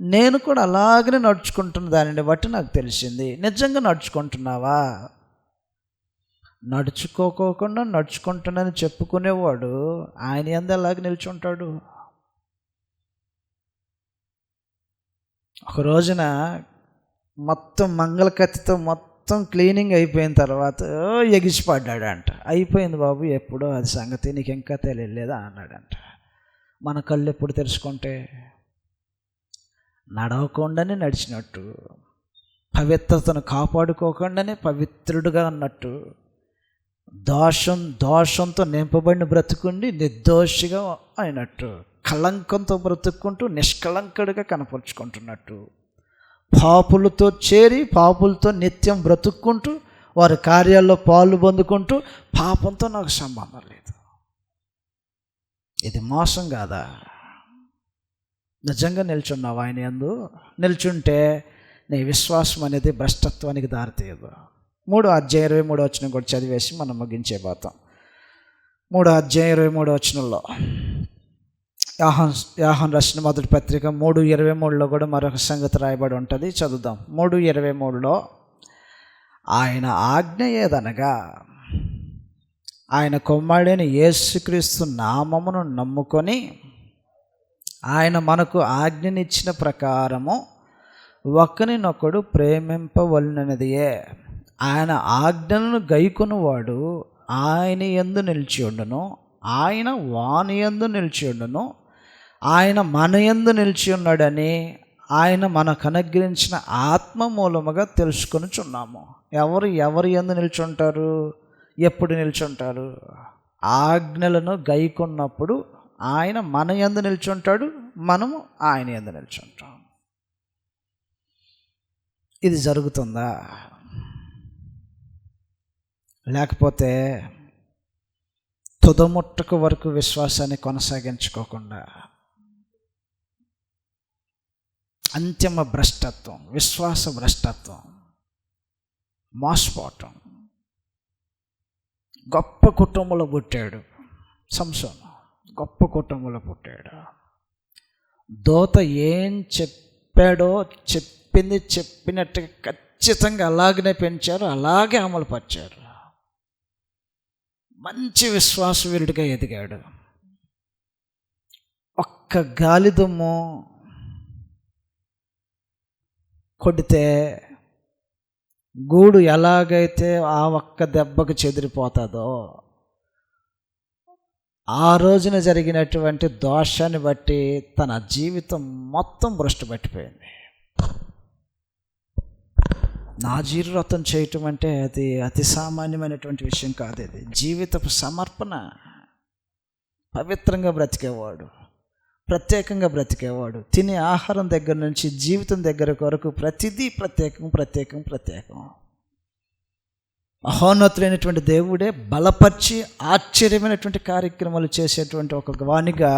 నేను కూడా అలాగనే నడుచుకుంటున్న దానిని బట్టి నాకు తెలిసింది. నిజంగా నడుచుకుంటున్నావా? నడుచుకోకుండా నడుచుకుంటున్నానని చెప్పుకునేవాడు ఆయన యందు ఎలాగ నిల్చుంటాడు? ఒక రోజున మొత్తం మంగళకత్తితో మొత్తం క్లీనింగ్ అయిపోయిన తర్వాత ఎగిసిపడ్డాడంట. అయిపోయింది బాబు, ఎప్పుడో అది సంగతి, నీకు ఇంకా తెలియలేదా అన్నాడంట. మన కళ్ళు ఎప్పుడు తెరుచుకుంటే నడవకుండానే నడిచినట్టు, పవిత్రతను కాపాడుకోకుండానే పవిత్రుడుగా అన్నట్టు, దోషంతో నింపబడిన బ్రతుకుండి నిర్దోషిగా అయినట్టు, కళంకంతో బ్రతుక్కుంటూ నిష్కళంకుడిగా కనపరుచుకుంటున్నట్టు, పాపులతో చేరి పాపులతో నిత్యం బ్రతుక్కుంటూ వారి కార్యాల్లో పాలు పొందుకుంటూ పాపంతో నాకు సంబంధం లేదు. ఇది మోసం కాదా? నిజంగా నిల్చున్నావు ఆయన యందు? నిల్చుంటే నీ విశ్వాసం అనేది భ్రష్టత్వానికి దారితీయదు. 3:23 కూడా చదివేసి మనం ముగించే పోతాం. 3:23 యోహాను రాసిన మొదటి పత్రిక 3:23 కూడా మరొక సంగతి రాయబడి ఉంటుంది. చదువుదాం. 3:23 ఆయన ఆజ్ఞ ఏదనగా ఆయన కుమారుడైన యేసుక్రీస్తు నామమును నమ్ముకొని ఆయన మనకు ఆజ్ఞనిచ్చిన ప్రకారము ఒకరినొకడు ప్రేమింపవలనదియే. ఆయన ఆజ్ఞలను గైకొనువాడు ఆయన యందు నిలిచి ఉండును, ఆయన వాని యందు నిలిచి ఉండును. ఆయన మన యందు నిలిచి ఉన్నాడని ఆయన మనకు అనుగ్రహించిన ఆత్మ మూలముగా తెలుసుకొనుచున్నాము. ఎవరి యందు నిల్చుంటారు? ఎప్పుడు నిల్చుంటారు? ఆజ్ఞలను గైకొన్నప్పుడు ఆయన మన యందు నిల్చుంటాడు, మనము ఆయన యందు నిల్చుంటాం. ఇది జరుగుతుందా? లేకపోతే తుదముట్టకు వరకు విశ్వాసాన్ని కొనసాగించుకోకుండా అంతిమ భ్రష్టత్వం, విశ్వాస భ్రష్టత్వం, మోసపోవటం. గొప్ప కుటుంబంలో పుట్టాడు సంసోను, గొప్ప కుటుంబంలో పుట్టాడు. దోత ఏం చెప్పాడో చెప్పినట్టుగా ఖచ్చితంగా అలాగనే పెంచారు, అలాగే అమలు పరిచారు. మంచి విశ్వాసవీరుడిగా ఎదిగాడు. ఒక్క గాలి దుమ్ము కొడితే గూడు ఎలాగైతే ఆ ఒక్క దెబ్బకు చెదిరిపోతుందో ఆ రోజున జరిగినటువంటి దోషాన్ని బట్టి తన జీవితం మొత్తం భ్రష్టు పట్టిపోయింది. నాజీరు వ్రతం చేయటం అంటే అది అతి సామాన్యమైనటువంటి విషయం కాదు. ఇది జీవితపు సమర్పణ. పవిత్రంగా బ్రతికేవాడు, ప్రత్యేకంగా బ్రతికేవాడు. తినే ఆహారం దగ్గర నుంచి జీవితం దగ్గర వరకు ప్రతిదీ ప్రత్యేకం ప్రత్యేకం ప్రత్యేకం. మహోన్నతుడైనటువంటి దేవుడే బలపరిచి ఆశ్చర్యమైనటువంటి కార్యక్రమాలు చేసేటువంటి ఒక వానిగా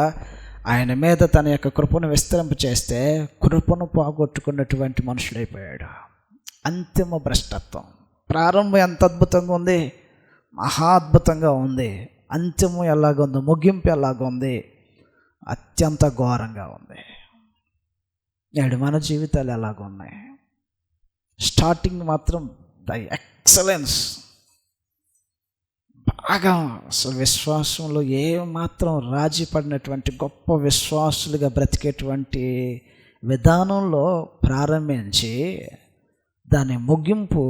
ఆయన మీద తన యొక్క కృపను విస్తరింప చేస్తే కృపను పోగొట్టుకున్నటువంటి మనుషుడైపోయాడు. అంతిమ భ్రష్టత్వం. ప్రారంభం ఎంత అద్భుతంగా ఉంది, మహా అద్భుతంగా ఉంది. అంతిమం ఎలాగుంది, ముగింపు ఎలాగుంది, అత్యంత ఘోరంగా ఉంది. నేడు మన జీవితాలు ఎలాగున్నాయి? స్టార్టింగ్ మాత్రం ద ఎక్సలెన్స్, బాగా అసలు విశ్వాసంలో ఏమాత్రం రాజీ పడినటువంటి గొప్ప విశ్వాసులుగా బ్రతికేటువంటి విధానంలో ప్రారంభించి దాని ముగింపు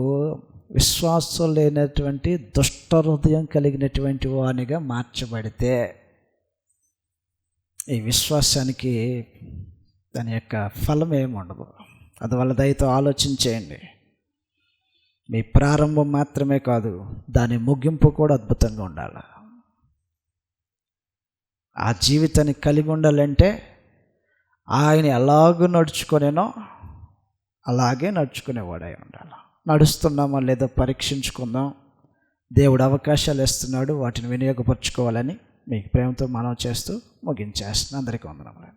విశ్వాసం లేనటువంటి దుష్ట హృదయం కలిగినటువంటి వానిగా మార్చబడితే ఈ విశ్వాసానికి దాని యొక్క ఫలం ఏముండదు. అందువల్ల దయతో ఆలోచించేయండి. మీ ప్రారంభం మాత్రమే కాదు, దాని ముగింపు కూడా అద్భుతంగా ఉండాలి. ఆ జీవితాన్ని కలిగి ఉండాలంటే ఆయన ఎలాగూ నడుచుకునేనో అలాగే నడుచుకునేవాడై ఉండాలి. నడుస్తున్నామో లేదో పరీక్షించుకుందాం. దేవుడు అవకాశాలు ఇస్తున్నాడు, వాటిని వినియోగపరచుకోవాలని మీకు ప్రేమతో మనవి చేస్తూ ముగించేస్తున్నాను. అందరికీ వందనములు.